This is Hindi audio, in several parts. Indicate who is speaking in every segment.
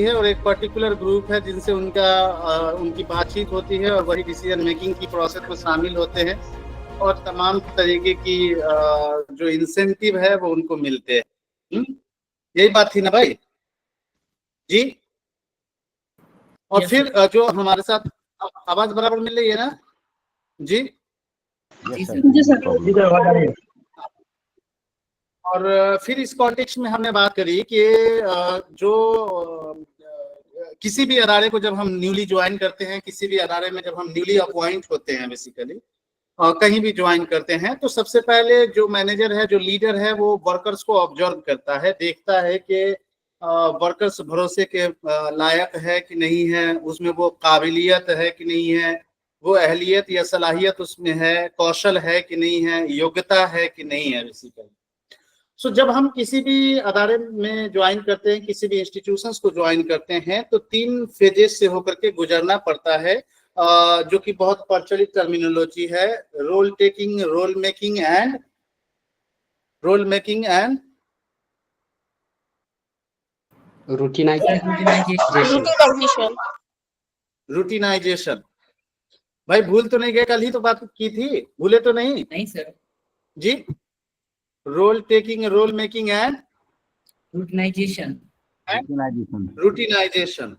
Speaker 1: है और एक पर्टिकुलर ग्रुप है जिनसे उनकी बातचीत होती है और वही डिसीजन मेकिंग की प्रोसेस में शामिल होते हैं और तमाम तरीके की जो इंसेंटिव है वो उनको मिलते हैं। यही बात थी ना भाई जी। और
Speaker 2: Yes,
Speaker 1: फिर जो हमारे साथ आवाज बराबर मिल रही है ना जी। और फिर इस कॉन्टेक्स्ट में हमने बात करी कि जो किसी भी अदारे को जब हम न्यूली ज्वाइन करते हैं, किसी भी अदारे में जब हम न्यूली अपॉइंट होते हैं बेसिकली कहीं भी ज्वाइन करते हैं, तो सबसे पहले जो मैनेजर है, जो लीडर है, वो वर्कर्स को ऑब्जर्व करता है, देखता है कि वर्कर्स भरोसे के लायक है कि नहीं है, उसमें वो काबिलियत है कि नहीं है, वो अहलियत या सलाहियत उसमें है, कौशल है कि नहीं है, योग्यता है कि नहीं है बेसिकली। सो जब हम किसी भी अदारे में ज्वाइन करते हैं, किसी भी इंस्टीट्यूशंस को ज्वाइन करते हैं, तो 3 फेजेस से होकर के गुजरना पड़ता है, जो कि बहुत प्रचलित टर्मिनोलॉजी है, role taking, role making and routinization. भाई भूल तो नहीं गए? कल ही तो बात की थी, भूले तो नहीं?
Speaker 2: नहीं सर।
Speaker 1: जी, role taking, role making and routinization.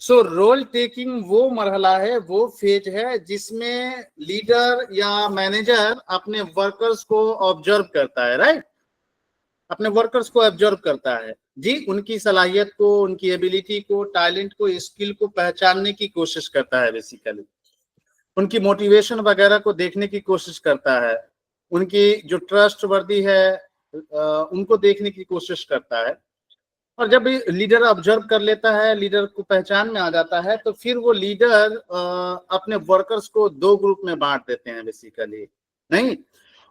Speaker 1: So role taking वो मरहला है, वो फेज है जिसमें लीडर या मैनेजर अपने वर्कर्स को ऑब्जर्व करता है, राइट, अपने वर्कर्स को ऑब्जर्व करता है जी, उनकी सलाहियत को, उनकी एबिलिटी को, टैलेंट को, स्किल को पहचानने की कोशिश करता है बेसिकली, उनकी मोटिवेशन वगैरह को देखने की कोशिश करता है, उनकी जो ट्रस्ट वर्दी है उनको देखने की कोशिश करता है। और जब लीडर ऑब्जर्व कर लेता है, लीडर को पहचान में आ जाता है, तो फिर वो लीडर अपने वर्कर्स को 2 ग्रुप में बांट देते हैं बेसिकली, नहीं,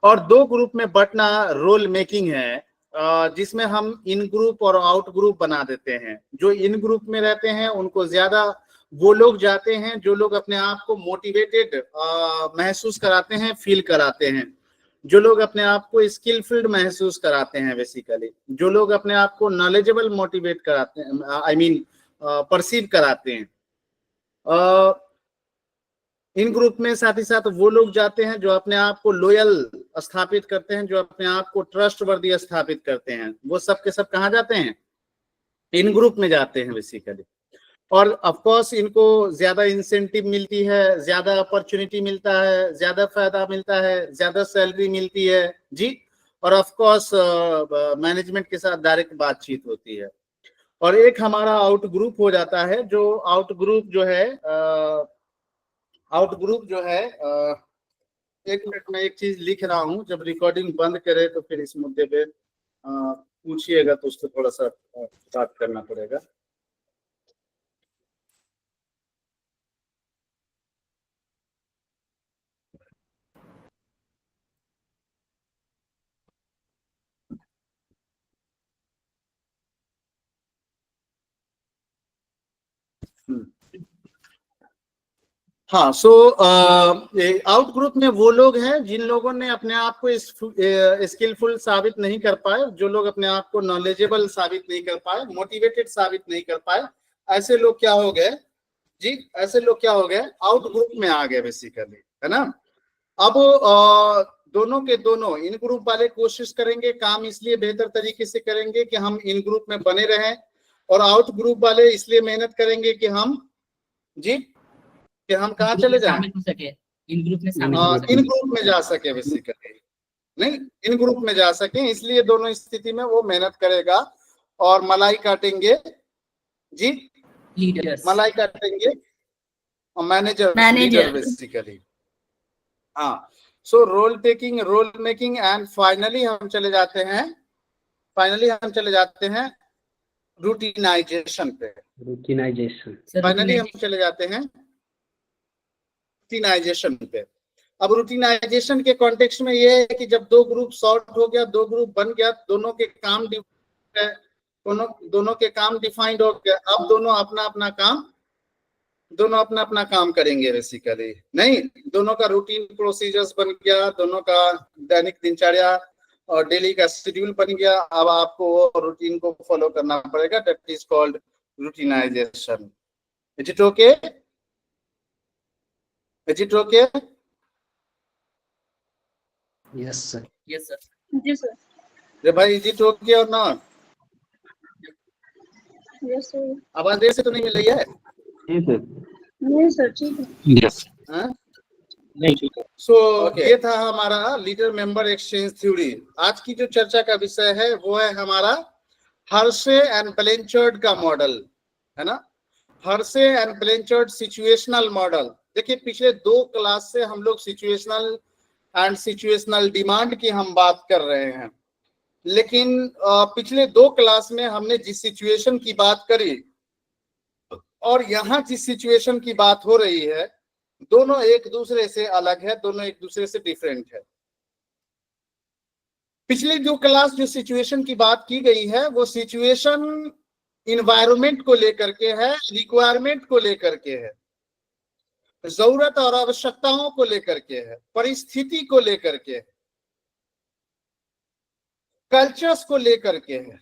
Speaker 1: और 2 ग्रुप में बांटना रोल मेकिंग है, जिसमें हम इन ग्रुप और आउट ग्रुप बना देते हैं। जो इन ग्रुप में रहते हैं उनको ज्यादा वो लोग जाते हैं जो लोग अपने आप को मोटिवेटेड महसूस कराते हैं, फील कराते हैं, जो लोग अपने आप को स्किलफुल्ड महसूस कराते हैं बेसिकली, जो लोग अपने आप को नॉलेजेबल मोटिवेट कराते हैं, आई मीन परसीव कराते हैं। इन ग्रुप में साथ ही साथ वो लोग जाते हैं जो अपने आप को लॉयल स्थापित करते हैं, जो अपने आप को ट्रस्टवर्दी स्थापित करते हैं, वो सब के सब कहाँ जाते हैं? इन ग्रुप में जाते हैं बेसिकली। और ऑफ कोर्स इनको ज्यादा इंसेंटिव मिलती है, ज्यादा अपॉर्चुनिटी मिलता है, ज्यादा फायदा मिलता है, ज्यादा सैलरी मिलती है जी, और ऑफ कोर्स मैनेजमेंट के साथ डायरेक्ट बातचीत होती है। और एक हमारा आउट ग्रुप हो जाता है, जो आउट ग्रुप जो है एक मिनट में एक चीज लिख रहा हूँ, जब रिकॉर्डिंग बंद करे तो फिर इस मुद्दे पे पूछिएगा तो उसको थोड़ा सा बात करना पड़ेगा। हाँ, सो आउट ग्रुप में वो लोग हैं जिन लोगों ने अपने आप को स्किलफुल साबित नहीं कर पाए, जो लोग अपने आप को नॉलेजेबल साबित नहीं कर पाए, मोटिवेटेड साबित नहीं कर पाए, ऐसे लोग क्या हो गए जी, ऐसे लोग क्या हो गए? आउट ग्रुप में आ गए बेसिकली, है ना। अब दोनों के दोनों इन ग्रुप वाले कोशिश करेंगे, काम इसलिए बेहतर तरीके से करेंगे कि हम इन ग्रुप में बने रहें, और आउट ग्रुप वाले इसलिए मेहनत करेंगे कि हम जी, कि हम कहाँ चले जाएं,
Speaker 2: इन ग्रुप
Speaker 1: में जा सके बेसिकली, नहीं, इन ग्रुप में जा सके, इसलिए दोनों स्थिति में वो मेहनत करेगा और मलाई काटेंगे जी,
Speaker 2: लीडर्स,
Speaker 1: मलाई काटेंगे और मैनेजर बेसिकली। हाँ, so role taking, role making and finally हम चले जाते हैं रूटीनाइजेशन पे। फाइनली हम चले जाते हैं रूटीनाइजेशन पे। अब रूटीनाइजेशन के कॉन्टेक्स्ट में ये है कि जब 2 ग्रुप सॉर्ट हो गया, 2 ग्रुप बन गया, दोनों के काम डिफाइंड हो गया, अब दोनों अपना अपना काम करेंगे बेसिकली, नहीं, दोनों का रूटीन प्रोसीजर्स बन गया, दोनों का दैनिक दिनचर्या और डेली का शेड्यूल बन गया। अब आपको वो रूटीन को फॉलो करना पड़ेगा, that is called routinization. Is it okay? Is it okay?
Speaker 3: Yes, sir.
Speaker 2: Yes, sir.
Speaker 4: Yes, sir.
Speaker 1: रे भाई, is it okay or not?
Speaker 4: Yes, sir.
Speaker 1: आवाज देर से तो नहीं मिल रही है?
Speaker 4: नहीं सर, ठीक है।
Speaker 3: Yes.
Speaker 1: हाँ?
Speaker 3: नहीं ठीक है।
Speaker 1: सो ये था हमारा लीडर मेंबर एक्सचेंज थ्योरी। आज की जो चर्चा का विषय है वो है हमारा हर्शे एंड ब्लैंचर्ड का मॉडल, है ना। Hershey and Blanchard situational model. देखिए, पिछले 2 क्लास से हम लोग सिचुएशनल एंड सिचुएशनल डिमांड की हम बात कर रहे हैं, लेकिन पिछले 2 क्लास में हमने जिस सिचुएशन की बात करी और यहाँ जिस सिचुएशन की बात हो रही है, दोनों एक दूसरे से अलग है, दोनों एक दूसरे से डिफरेंट है। पिछली 2 क्लास जो सिचुएशन की बात की गई है वो सिचुएशन इन्वायरमेंट को लेकर के है, रिक्वायरमेंट को लेकर के है, जरूरत और आवश्यकताओं को लेकर के है, परिस्थिति को लेकर के है, कल्चर्स को लेकर के है।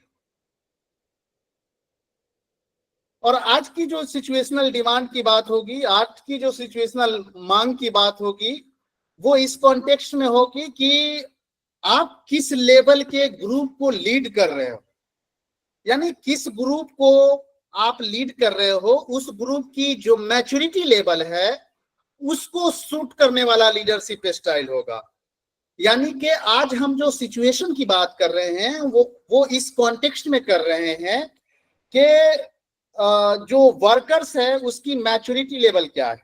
Speaker 1: और आज की जो सिचुएशनल डिमांड की बात होगी, आज की जो सिचुएशनल मांग की बात होगी, वो इस कॉन्टेक्स्ट में होगी कि आप किस लेवल के ग्रुप को लीड कर रहे हो, यानी किस ग्रुप को आप लीड कर रहे हो, उस ग्रुप की जो मैच्योरिटी लेवल है उसको सूट करने वाला लीडरशिप स्टाइल होगा। यानी कि आज हम जो सिचुएशन की बात कर रहे हैं वो इस कॉन्टेक्स्ट में कर रहे हैं कि जो वर्कर्स है उसकी मैच्योरिटी लेवल क्या है,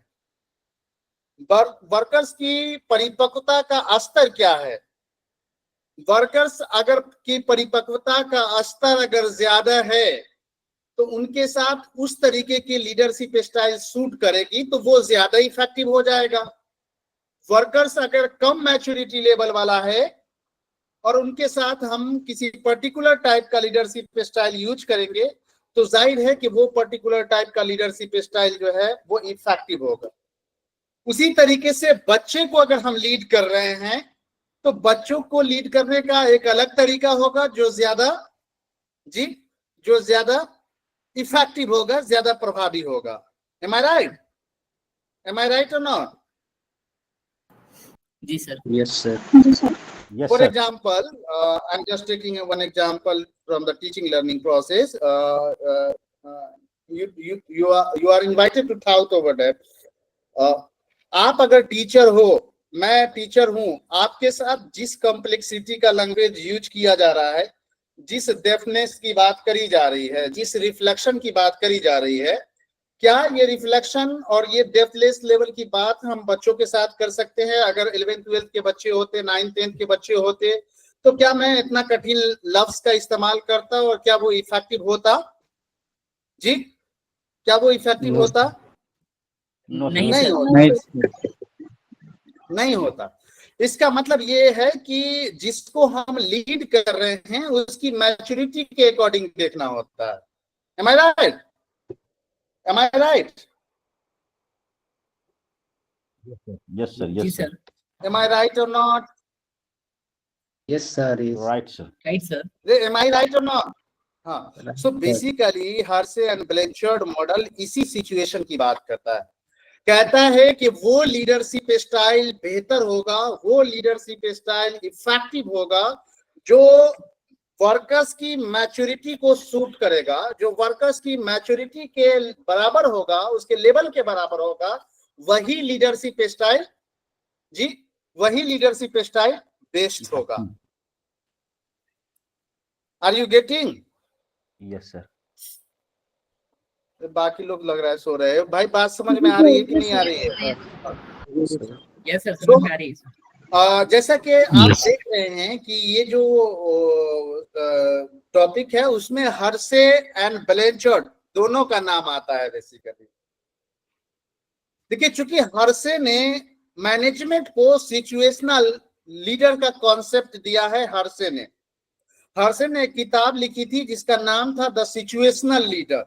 Speaker 1: वर्कर्स की परिपक्वता का स्तर क्या है। वर्कर्स अगर की परिपक्वता का स्तर अगर ज्यादा है तो उनके साथ उस तरीके की लीडरशिप स्टाइल सूट करेगी, तो वो ज्यादा इफेक्टिव हो जाएगा। वर्कर्स अगर कम मैच्योरिटी लेवल वाला है और उनके साथ हम किसी पर्टिकुलर टाइप का लीडरशिप स्टाइल यूज करेंगे, तो जाहिर है कि वो पर्टिकुलर टाइप का लीडरशिप स्टाइल जो है वो इफेक्टिव होगा। उसी तरीके से बच्चे को अगर हम लीड कर रहे हैं तो बच्चों को लीड करने का एक अलग तरीका होगा जो ज्यादा इफेक्टिव होगा, ज्यादा प्रभावी होगा। Am I right? Am I right or not?
Speaker 2: जी सर।
Speaker 3: Yes, sir.
Speaker 4: जी sir.
Speaker 3: Yes,
Speaker 1: For
Speaker 3: sir.
Speaker 1: example, I'm just taking one example from the teaching learning process. You are invited to tout over that. आप अगर टीचर हो, मैं टीचर हूं, आपके साथ जिस कॉम्प्लेक्सिटी का लैंग्वेज यूज किया जा रहा है, जिस डेफनेस की बात करी जा रही है, जिस रिफ्लेक्शन की बात करी जा रही है, क्या ये रिफ्लेक्शन और ये डेफनेस लेवल की बात हम बच्चों के साथ कर सकते हैं? अगर 11th 12th के बच्चे होते, 9th 10th के बच्चे होते, तो क्या मैं इतना कठिन लफ्ज का इस्तेमाल करता और क्या वो इफेक्टिव होता? जी, क्या वो इफेक्टिव
Speaker 3: No.
Speaker 1: होता?
Speaker 2: नहीं
Speaker 1: नहीं
Speaker 2: सर।
Speaker 1: होता। नहीं होता। इसका मतलब ये है कि जिसको हम लीड कर रहे हैं उसकी मैच्योरिटी के अकॉर्डिंग देखना होता है। Am I right? Am I right?
Speaker 3: Yes, sir.
Speaker 2: जी
Speaker 3: Yes, sir.
Speaker 2: Sir.
Speaker 1: Am I right or not?
Speaker 3: Yes, sir. Is right, sir.
Speaker 2: Right sir.
Speaker 1: Am I right or not? हाँ। So basically Hershey and Blanchard model इसी सिचुएशन की बात करता है। कहता है कि वो लीडरशिप स्टाइल बेहतर होगा, वो लीडरशिप स्टाइल इफेक्टिव होगा जो वर्कर्स की मैच्योरिटी को सूट करेगा, जो वर्कर्स की मैच्योरिटी के बराबर होगा, उसके लेवल के बराबर होगा, वही लीडरशिप स्टाइल वही लीडरशिप स्टाइल बेस्ट होगा। Are you getting?
Speaker 3: Yes, sir.
Speaker 1: बाकी लोग लग रहा है सो रहे हैं। भाई बात समझ में आ रही है कि नहीं आ रही है?
Speaker 2: यस सर, समझ में आ रही है।
Speaker 1: जैसा कि आप देख रहे हैं कि ये जो टॉपिक है उसमें हर्शे एंड ब्लैंचर्ड दोनों का नाम आता है बेसिकली। देखिए, चूंकि हर्शे ने मैनेजमेंट को सिचुएशनल लीडर का कॉन्सेप्ट दिया है। हर्शे ने एक किताब लिखी थी जिसका नाम था द सिचुएशनल लीडर,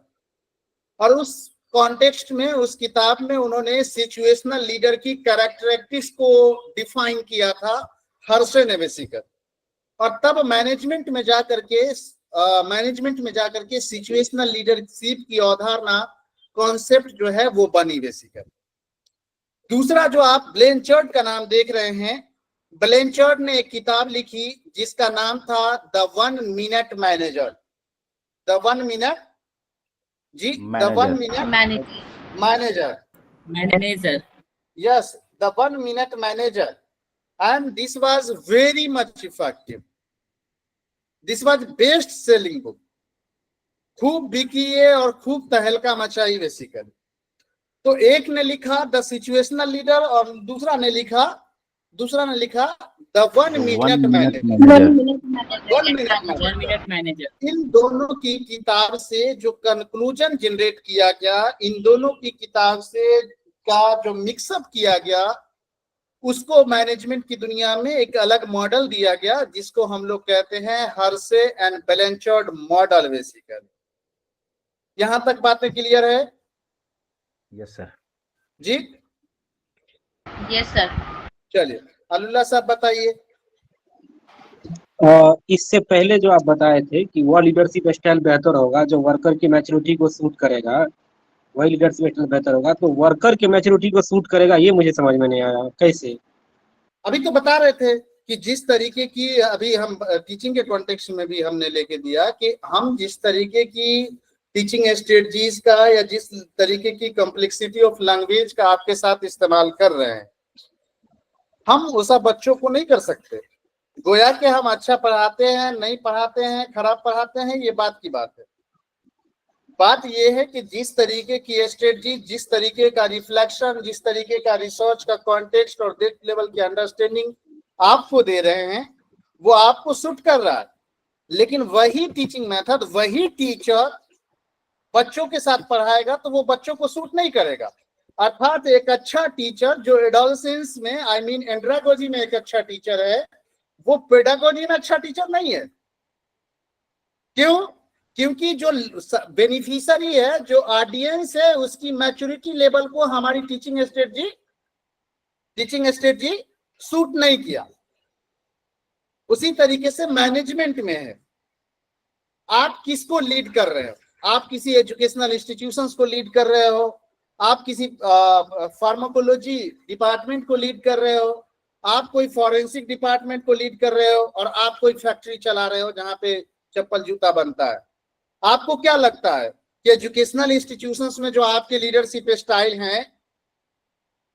Speaker 1: और उस कॉन्टेक्स्ट में, उस किताब में उन्होंने सिचुएशनल लीडर की कैरेक्टरिस्टिक्स को डिफाइन किया था हर्शे ने बेसिकली। और तब मैनेजमेंट में जाकर के मैनेजमेंट में जाकर के सिचुएशनल लीडरशिप की अवधारणा कॉन्सेप्ट जो है वो बनी बेसिकली। दूसरा जो आप ब्लेंचर्ड का नाम देख रहे हैं, ब्लेंचर्ड ने एक किताब लिखी जिसका नाम था the 1 minute manager. The 1 minute जी, the 1 minute manager, yes, the 1 minute manager, and this was very much effective. This was best selling book, खूब बिकी है और खूब तहलका मचाई बेसिकली। तो एक ने लिखा द सिचुएशनल लीडर और दूसरा ने लिखा द 1 मिनट मैनेजर। इन दोनों की किताब से जो कंक्लूजन जनरेट किया गया, इन दोनों की किताब से का जो मिक्सअप किया गया, उसको मैनेजमेंट की दुनिया में एक अलग मॉडल दिया गया जिसको हम लोग कहते हैं Hersey and Blanchard model basically. यहां तक बातें क्लियर है?
Speaker 3: Yes sir.
Speaker 1: जी
Speaker 2: यस सर।
Speaker 1: चलिए अल्लाह साहब बताइए।
Speaker 5: इससे पहले जो आप बताए थे कि वह लीडरशिप स्टाइल बेहतर होगा जो वर्कर की मैच्योरिटी को सूट करेगा, वही लीडरशिप स्टाइल बेहतर होगा। तो वर्कर के मैच्योरिटी को सूट करेगा, ये मुझे समझ में नहीं आया कैसे।
Speaker 1: अभी तो बता रहे थे कि जिस तरीके की अभी हम टीचिंग के कॉन्टेक्स्ट में भी हमने लेके दिया कि हम जिस तरीके की टीचिंग स्ट्रेटजीज का या जिस तरीके की कॉम्प्लेक्सिटी ऑफ लैंग्वेज का आपके साथ इस्तेमाल कर रहे हैं, हम वो सब बच्चों को नहीं कर सकते। गोया कि हम अच्छा पढ़ाते हैं, नहीं पढ़ाते हैं, खराब पढ़ाते हैं, ये बात की बात है। बात ये है कि जिस तरीके की स्ट्रेटजी, जिस तरीके का रिफ्लेक्शन, जिस तरीके का रिसर्च का कॉन्टेक्स्ट और डेप्थ लेवल की अंडरस्टैंडिंग आपको दे रहे हैं, वो आपको सूट कर रहा है। लेकिन वही टीचिंग मेथड, वही टीचर बच्चों के साथ पढ़ाएगा तो वो बच्चों को सूट नहीं करेगा। अर्थात एक अच्छा टीचर जो एडोलसेंस में, आई मीन एंड्रागोजी में एक अच्छा टीचर है, वो पेडागोजी में अच्छा टीचर नहीं है। क्यों? क्योंकि जो बेनिफिशियरी है, जो ऑडियंस है, उसकी मैच्योरिटी लेवल को हमारी टीचिंग स्ट्रेटजी सूट नहीं किया। उसी तरीके से मैनेजमेंट में है, आप किसको लीड कर रहे हो? आप किसी एजुकेशनल इंस्टीट्यूशंस को लीड कर रहे हो, आप किसी फार्माकोलॉजी डिपार्टमेंट को लीड कर रहे हो, आप कोई फॉरेंसिक डिपार्टमेंट को लीड कर रहे हो, और आप कोई फैक्ट्री चला रहे हो जहां पे चप्पल जूता बनता है। आपको क्या लगता है कि एजुकेशनल इंस्टीट्यूशंस में जो आपके लीडरशिप स्टाइल हैं,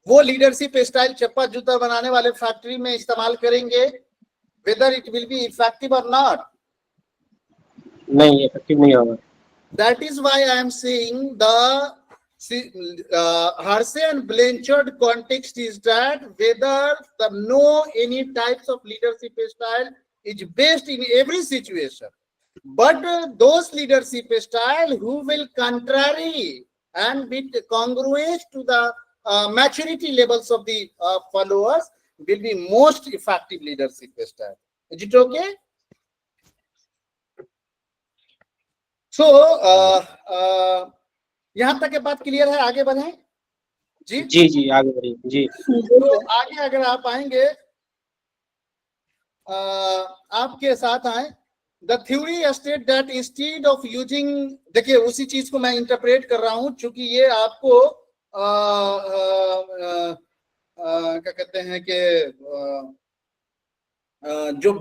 Speaker 1: वो लीडरशिप स्टाइल चप्पल जूता बनाने वाले फैक्ट्री में इस्तेमाल करेंगे? Whether it will be effective और नॉट?
Speaker 5: नहीं, इफेक्टिव नहीं होगा।
Speaker 1: That is why I am saying the Hersey and Blanchard context is that whether any types of leadership style is based in every situation, but those leadership style who will contrary and be congruent to the maturity levels of the followers will be most effective leadership style. Is it okay? So यहाँ तक के बात क्लियर है? आगे बढ़े जी।
Speaker 5: जी आगे बढ़िए जी।
Speaker 1: तो आगे अगर आप आएंगे, आपके साथ आए, the theory state that instead of using, देखिए उसी चीज को मैं इंटरप्रेट कर रहा हूं, चूंकि ये आपको क्या कहते हैं कि जो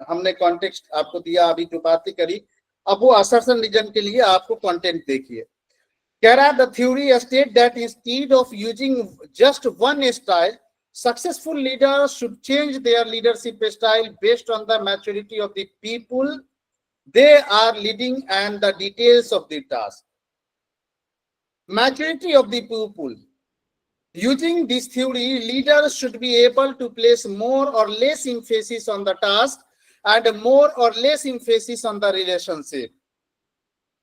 Speaker 1: हमने कॉन्टेक्स्ट आपको दिया, अभी जो बातें करी, अब वो असर्शन रीजन के लिए आपको कंटेंट देखिए। कह रहा है the theory state that instead of using just one style, successful leaders should change their leadership style based on the maturity of the people they are leading and the details of the task. Maturity of the pupil. Using this theory, leaders should be able to place more or less emphasis on the task and more or less emphasis on the relationship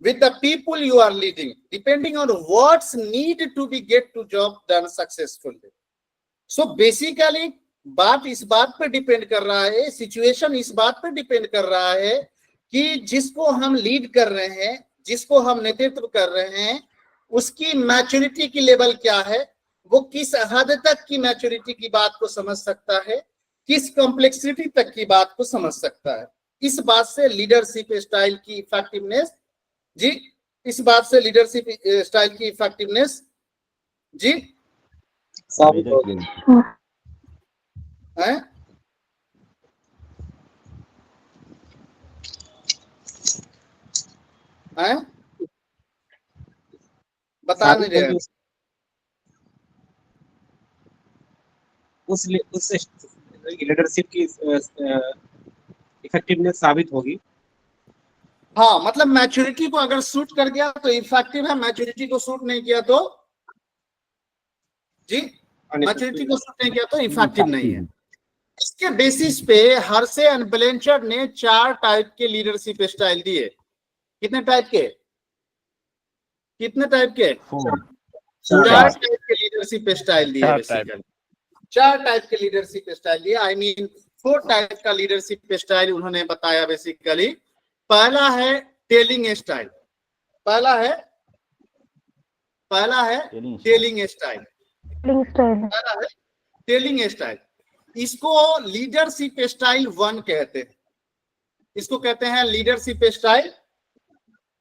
Speaker 1: with the people you are leading, depending on what's needed to be get to job done successfully. So basically, बात इस बात पर डिपेंड कर रहा है, सिचुएशन इस बात पर डिपेंड कर रहा है कि जिसको हम लीड कर रहे हैं, जिसको हम नेतृत्व कर रहे हैं, उसकी मैच्योरिटी की लेवल क्या है, वो किस हद तक की मैच्योरिटी की बात को समझ सकता है, किस कॉम्प्लेक्सिटी तक की बात को समझ सकता है। इस बात से लीडरशिप स्टाइल की इफेक्टिवनेस जी, इस बात से लीडरशिप स्टाइल की इफेक्टिवनेस जी
Speaker 5: साबित
Speaker 3: मेजर
Speaker 5: होगी।
Speaker 3: क्लेम।
Speaker 1: है। हैं? बता नहीं
Speaker 5: साबित
Speaker 1: रहे
Speaker 5: होगी।
Speaker 1: हैं।
Speaker 5: उस लीडरशिप की इफेक्टिवनेस साबित होगी।
Speaker 1: हाँ, मतलब मैच्योरिटी को अगर सूट कर गया तो इफेक्टिव है, मैच्योरिटी को सूट नहीं किया तो जी, मैच्योरिटी को सूट नहीं किया तो इफेक्टिव नहीं है। इसके बेसिस पे हर्से एंड ब्लेंचर्ड ने 4 टाइप के लीडरशिप स्टाइल दिए। कितने टाइप के? कितने टाइप के? 4 टाइप के लीडरशिप स्टाइल दिए बेसिकली। 4 टाइप के लीडरशिप स्टाइल दिए, आई मीन 4 टाइप का लीडरशिप स्टाइल उन्होंने बताया बेसिकली। पहला है टेलिंग स्टाइल, पहला है टेलिंग स्टाइल, पहला है टेलिंग स्टाइल। इसको लीडरशिप स्टाइल 1 कहते हैं। इसको कहते हैं लीडरशिप स्टाइल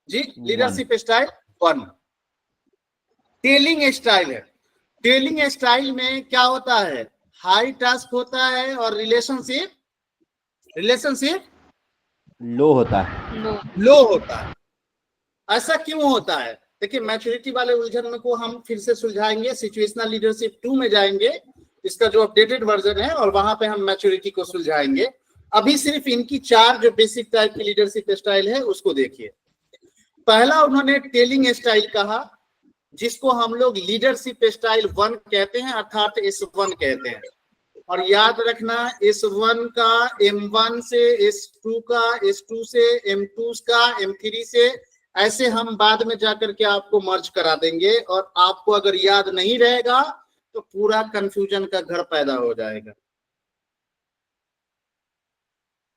Speaker 1: जी, लीडरशिप स्टाइल 1 टेलिंग स्टाइल है। टेलिंग स्टाइल में क्या होता है? हाई टास्क होता है और रिलेशनशिप
Speaker 3: लो होता है।
Speaker 1: लो होता है। ऐसा क्यों होता है? देखिए, मैच्योरिटी वाले उलझन को हम फिर से सुलझाएंगे, सिचुएशनल लीडरशिप 2 में जाएंगे, इसका जो अपडेटेड वर्जन है, और वहां पे हम मैच्योरिटी को सुलझाएंगे। अभी सिर्फ इनकी 4 जो बेसिक टाइप की लीडरशिप स्टाइल है उसको देखिए। पहला उन्होंने टेलिंग स्टाइल कहा, जिसको हम लोग लीडरशिप स्टाइल 1 कहते हैं, अर्थात S1 कहते हैं। और याद रखना, S1 का M1 से, S2 का S2 से, M2 का M3 से, ऐसे हम बाद में जाकर के आपको मर्ज करा देंगे। और आपको अगर याद नहीं रहेगा तो पूरा कंफ्यूजन का घर पैदा हो जाएगा।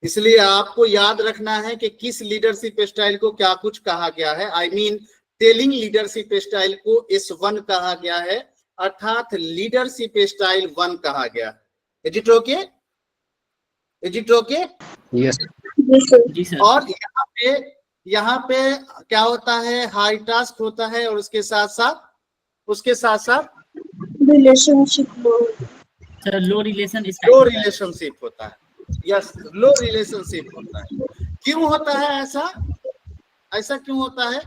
Speaker 1: इसलिए आपको याद रखना है कि किस लीडरशिप स्टाइल को क्या कुछ कहा गया है। I mean telling leadership style को S1 कहा गया है, अर्थात लीडरशिप स्टाइल 1 कहा गया है। Is it okay? Is it okay?
Speaker 5: Yes
Speaker 2: जी सर।
Speaker 1: और यहाँ पे क्या होता है? हाई टास्क होता है और उसके साथ साथ
Speaker 4: रिलेशनशिप
Speaker 2: सर लो
Speaker 1: रिलेशनशिप होता है। यस, लो रिलेशनशिप होता है। क्यों होता है ऐसा? ऐसा क्यों होता है?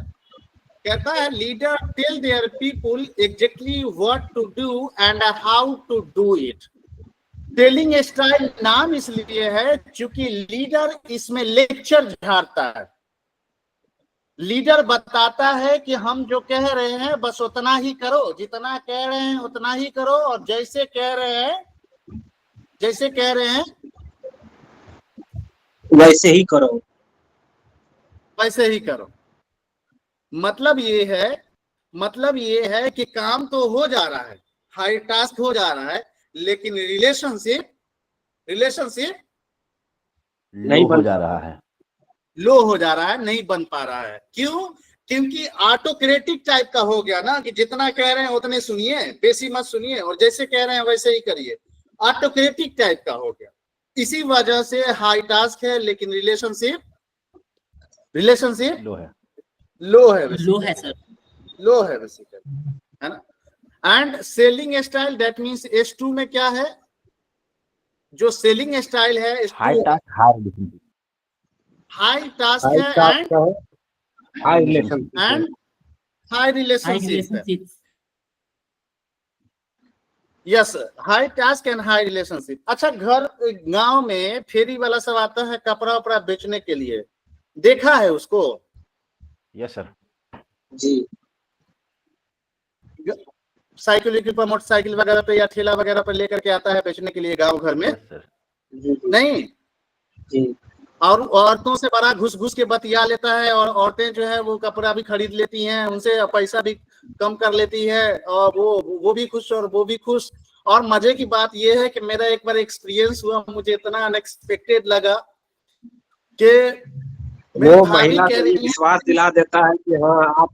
Speaker 1: कहता है leader tell their people exactly what to do and how to do it. Telling style नाम इसलिए है क्योंकि लीडर इसमें लेक्चर झाड़ता है। लीडर बताता है कि हम जो कह रहे हैं बस उतना ही करो, जितना कह रहे हैं उतना ही करो, और जैसे कह रहे हैं
Speaker 5: वैसे ही करो,
Speaker 1: वैसे ही करो। मतलब ये है कि काम तो हो जा रहा है, हाई टास्क हो जा रहा है, लेकिन रिलेशनशिप
Speaker 3: नहीं हो जा रहा है,
Speaker 1: लो हो जा रहा है, नहीं बन पा रहा है। क्यों? क्योंकि ऑटोक्रेटिक टाइप का हो गया ना, कि जितना कह रहे हैं उतने सुनिए, बेसी मत सुनिए, और जैसे कह रहे हैं वैसे ही करिए। ऑटोक्रेटिक टाइप का हो गया। इसी वजह से हाई टास्क है लेकिन रिलेशनशिप लो है
Speaker 2: सर।
Speaker 1: लो है बेसिकली, है ना। And selling style, that means S2 में क्या है? जो सेलिंग स्टाइल है
Speaker 3: हाई टास्क
Speaker 1: हाई टास्क है and high relationship. Yes, high task and high relationship. अच्छा, गांव में फेरी वाला सब आता है कपड़ा वपड़ा बेचने के लिए, देखा है उसको?
Speaker 3: यस सर
Speaker 5: जी।
Speaker 1: साइकिल पर, मोटरसाइकिल वगैरह पे या ठेला वगैरह पर लेकर के आता है बेचने के लिए गांव घर में।
Speaker 3: यस सर
Speaker 1: नहीं
Speaker 5: जी।
Speaker 1: और औरतों से बड़ा घुस के बतिया लेता है, और औरतें जो है वो कपड़ा भी खरीद लेती हैं उनसे, पैसा भी कम कर लेती है, और वो भी खुश और वो भी खुश। और मजे की बात ये है कि मेरा एक बार एक्सपीरियंस हुआ, मुझे इतना अनएक्सपेक्टेड लगा कि
Speaker 5: वो महिला को विश्वास दिला देता है कि हाँ आप,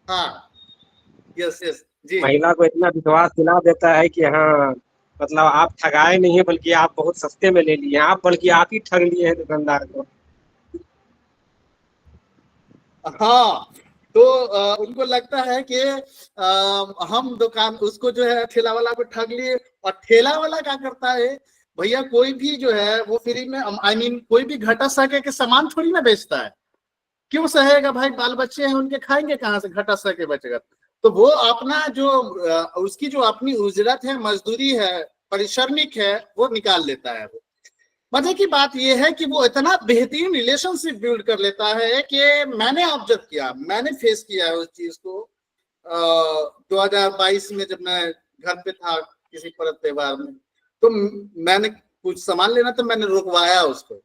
Speaker 1: हाँ, यस जी,
Speaker 5: महिला को इतना विश्वास दिला देता है कि हाँ मतलब आप ठगाए नहीं है, बल्कि आप बहुत सस्ते में ले लिए आप, बल्कि आप ही ठग लिए हैं दुकानदार को।
Speaker 1: हाँ, तो उनको लगता है कि हम दुकान उसको जो है ठेला वाला को ठग लिए। और ठेला वाला क्या करता है भैया, कोई भी जो है वो फ्री में, आई मीन कोई भी घटा सके के सामान थोड़ी ना बेचता है। क्यों सहेगा भाई, बाल बच्चे हैं उनके, खाएंगे कहाँ से, घटा सके बचेगा। तो वो अपना जो उसकी जो अपनी उजरत है, मजदूरी है, परिश्रमिक है, वो निकाल लेता है। वो मजे की बात यह है कि वो इतना बेहतरीन रिलेशनशिप बिल्ड कर लेता है कि मैंने ऑब्जर्व किया, मैंने फेस किया है उस चीज को। 2022 में जब मैं घर पे था किसी पर्व त्योहार में, तो मैंने कुछ सामान लेना था, मैंने रुकवाया उसको,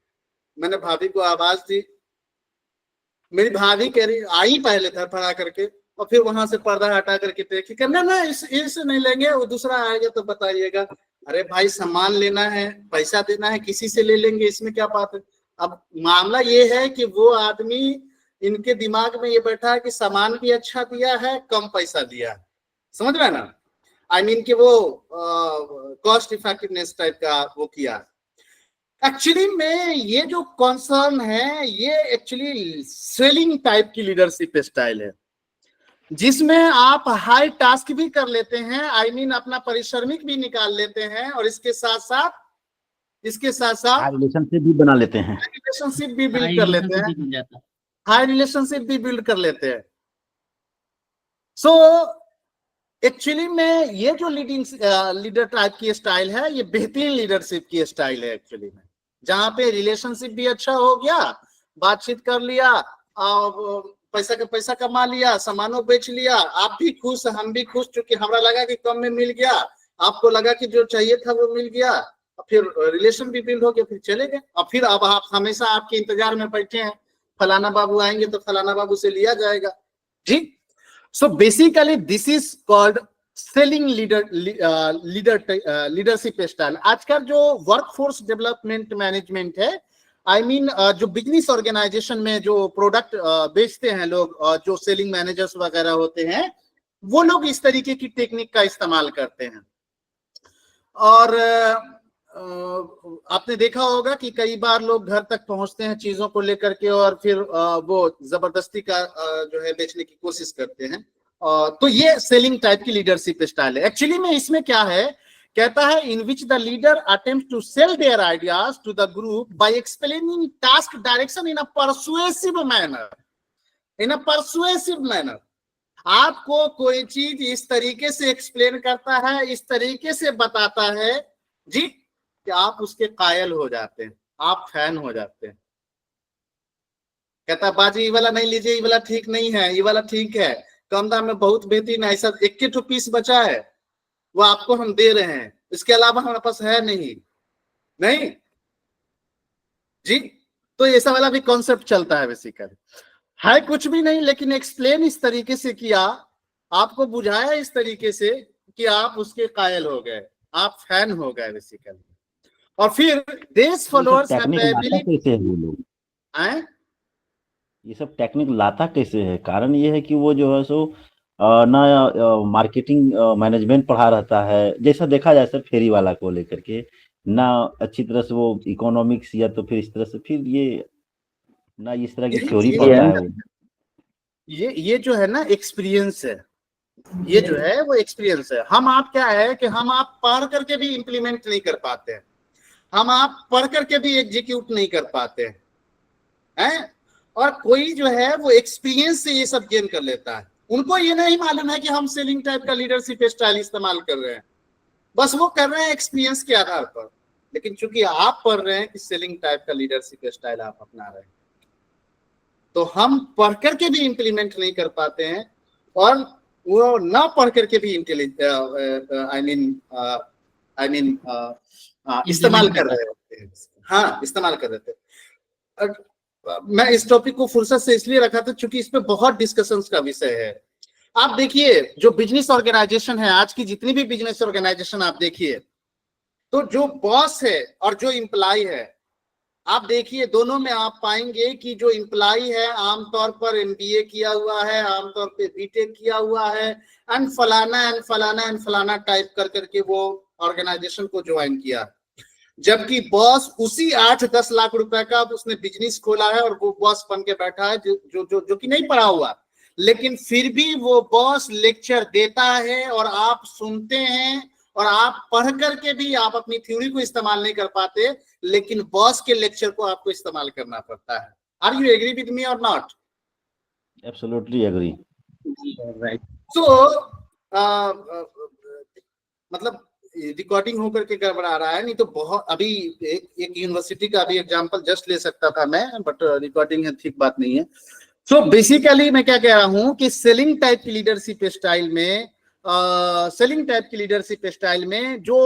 Speaker 1: मैंने भाभी को आवाज दी। मेरी भाभी कह रही आई पहले धड़फड़ा करके, और फिर वहां से पर्दा हटा करके देखी, करना ना इससे नहीं लेंगे, वो दूसरा आएगा तो बताइएगा। अरे भाई सामान लेना है, पैसा देना है, किसी से ले लेंगे, इसमें क्या बात है। अब मामला ये है कि वो आदमी, इनके दिमाग में ये बैठा है कि सामान भी अच्छा दिया है, कम पैसा दिया है। समझ रहे ना, आई मीन कि वो कॉस्ट इफेक्टिवनेस टाइप का वो किया। एक्चुअली में ये जो कॉन्सर्न है, ये एक्चुअली सेलिंग टाइप की लीडरशिप स्टाइल है, जिसमें आप हाई टास्क भी कर लेते हैं, आई मीन अपना परिश्रमिक भी निकाल लेते हैं, और इसके साथ साथ
Speaker 3: रिलेशनशिप भी बना लेते हैं,
Speaker 1: रिलेशनशिप भी बिल्ड कर लेते हैं, हाई रिलेशनशिप भी बिल्ड कर लेते हैं। सो एक्चुअली में ये जो लीडर टाइप की स्टाइल है, ये बेहतरीन लीडरशिप की स्टाइल है एक्चुअली में, जहां पे रिलेशनशिप भी अच्छा हो गया, बातचीत कर लिया, पैसा का पैसा कमा लिया, सामानों बेच लिया, आप भी खुश, हम भी खुश, क्योंकि हमारा लगा कि कम में मिल गया, आपको लगा कि जो चाहिए था वो मिल गया, फिर रिलेशन भी बिल्ड हो गया, फिर चले गए। और फिर अब आप हमेशा आपके इंतजार में बैठे हैं, फलाना बाबू आएंगे तो फलाना बाबू से लिया जाएगा जी। So basically this is called selling leadership style. आजकल जो वर्कफोर्स डेवलपमेंट मैनेजमेंट है, आई मीन जो बिजनेस ऑर्गेनाइजेशन में जो प्रोडक्ट बेचते हैं लोग, जो सेलिंग मैनेजर्स वगैरह होते हैं, वो लोग इस तरीके की टेक्निक का इस्तेमाल करते हैं। और आपने देखा होगा कि कई बार लोग घर तक पहुंचते हैं चीजों को लेकर के, और फिर वो जबरदस्ती का जो है बेचने की कोशिश करते हैं। तो ये सेलिंग टाइप की लीडरशिप स्टाइल है। एक्चुअली में इसमें क्या है, कहता है in which the leader attempt to sell their ideas to the group by explaining task direction in a persuasive manner. आपको कोई चीज इस तरीके से एक्सप्लेन करता है, इस तरीके से बताता है जी, कि आप उसके कायल हो जाते हैं, आप फैन हो जाते हैं। कहता है बाजी ये वाला नहीं लीजिए, ये वाला ठीक नहीं है, ये वाला ठीक है, कम दाम में बहुत बेहतरीन है, ऐसा 21 पीस बचा है, वो आपको हम दे रहे हैं, इसके अलावा हमारे पास है नहीं जी। तो ऐसा वाला भी कॉन्सेप्ट चलता है। बेसिकली है कुछ भी नहीं, लेकिन एक्सप्लेन इस तरीके से किया, आपको बुझाया इस तरीके से कि आप उसके कायल हो गए, आप फैन हो गए बेसिकली। और फिर देश फॉलोअर्स
Speaker 3: ये सब टेक्निक लाता कैसे है? कारण ये है कि वो जो है सो ना मार्केटिंग मैनेजमेंट पढ़ा रहता है, जैसा देखा जाए सर फेरी वाला को लेकर के, ना अच्छी तरह से वो इकोनॉमिक्स या तो फिर इस तरह से, फिर ये ना इस तरह की थ्योरी पढ़ता है।
Speaker 1: ये जो है ना एक्सपीरियंस है, ये जो है वो एक्सपीरियंस है। हम आप क्या है कि हम आप पढ़ करके भी इंप्लीमेंट नहीं कर पाते हैं, हम आप पढ़ करके भी एग्जीक्यूट नहीं कर पाते हैं। और कोई जो है वो एक्सपीरियंस से ये सब गेन कर लेता है। उनको ये नहीं मालूम है कि हम सेलिंग टाइप का लीडरशिप स्टाइल इस्तेमाल कर रहे हैं, बस वो कर रहे हैं एक्सपीरियंस के आधार पर। लेकिन चूंकि आप पढ़ रहे हैं कि सेलिंग टाइप का लीडरशिप स्टाइल आप अपना रहे हैं, तो हम पढ़ करके भी इंप्लीमेंट नहीं कर पाते हैं, और वो ना पढ़ करके भी इस्तेमाल कर रहे होते हैं। हाँ, इस्तेमाल कर रहे थे। मैं इस टॉपिक को फुर्सत से इसलिए रखा था क्योंकि इस पे बहुत डिस्कशंस का विषय है। आप देखिए जो बिजनेस ऑर्गेनाइजेशन है, आज की जितनी भी बिजनेस ऑर्गेनाइजेशन आप देखिए, तो जो बॉस है और जो एम्प्लॉय है, आप देखिए दोनों में आप पाएंगे कि जो एम्प्लॉय है आमतौर पर MBA किया हुआ है, आमतौर पे BTech किया हुआ है, एंड फलाना टाइप कर करके वो ऑर्गेनाइजेशन को ज्वाइन किया, जबकि बॉस उसी 8-10 लाख रुपए का उसने बिजनेस खोला है और वो बॉस बन के बैठा है जो जो जो, जो कि नहीं पढ़ा हुआ, लेकिन फिर भी वो बॉस लेक्चर देता है और आप सुनते हैं, और आप पढ़ करके भी आप अपनी थ्योरी को इस्तेमाल नहीं कर पाते, लेकिन बॉस के लेक्चर को आपको इस्तेमाल करना पड़ता है। Are you agree with me और not?
Speaker 3: Absolutely agree.
Speaker 5: Right.
Speaker 1: So मतलब रिकॉर्डिंग होकर के गड़बड़ा रहा है, नहीं तो बहुत अभी एक यूनिवर्सिटी का भी एग्जांपल जस्ट ले सकता था मैं, बट रिकॉर्डिंग है, ठीक बात नहीं है। सो बेसिकली मैं क्या कह रहा हूं कि सेलिंग टाइप की लीडरशिप स्टाइल में जो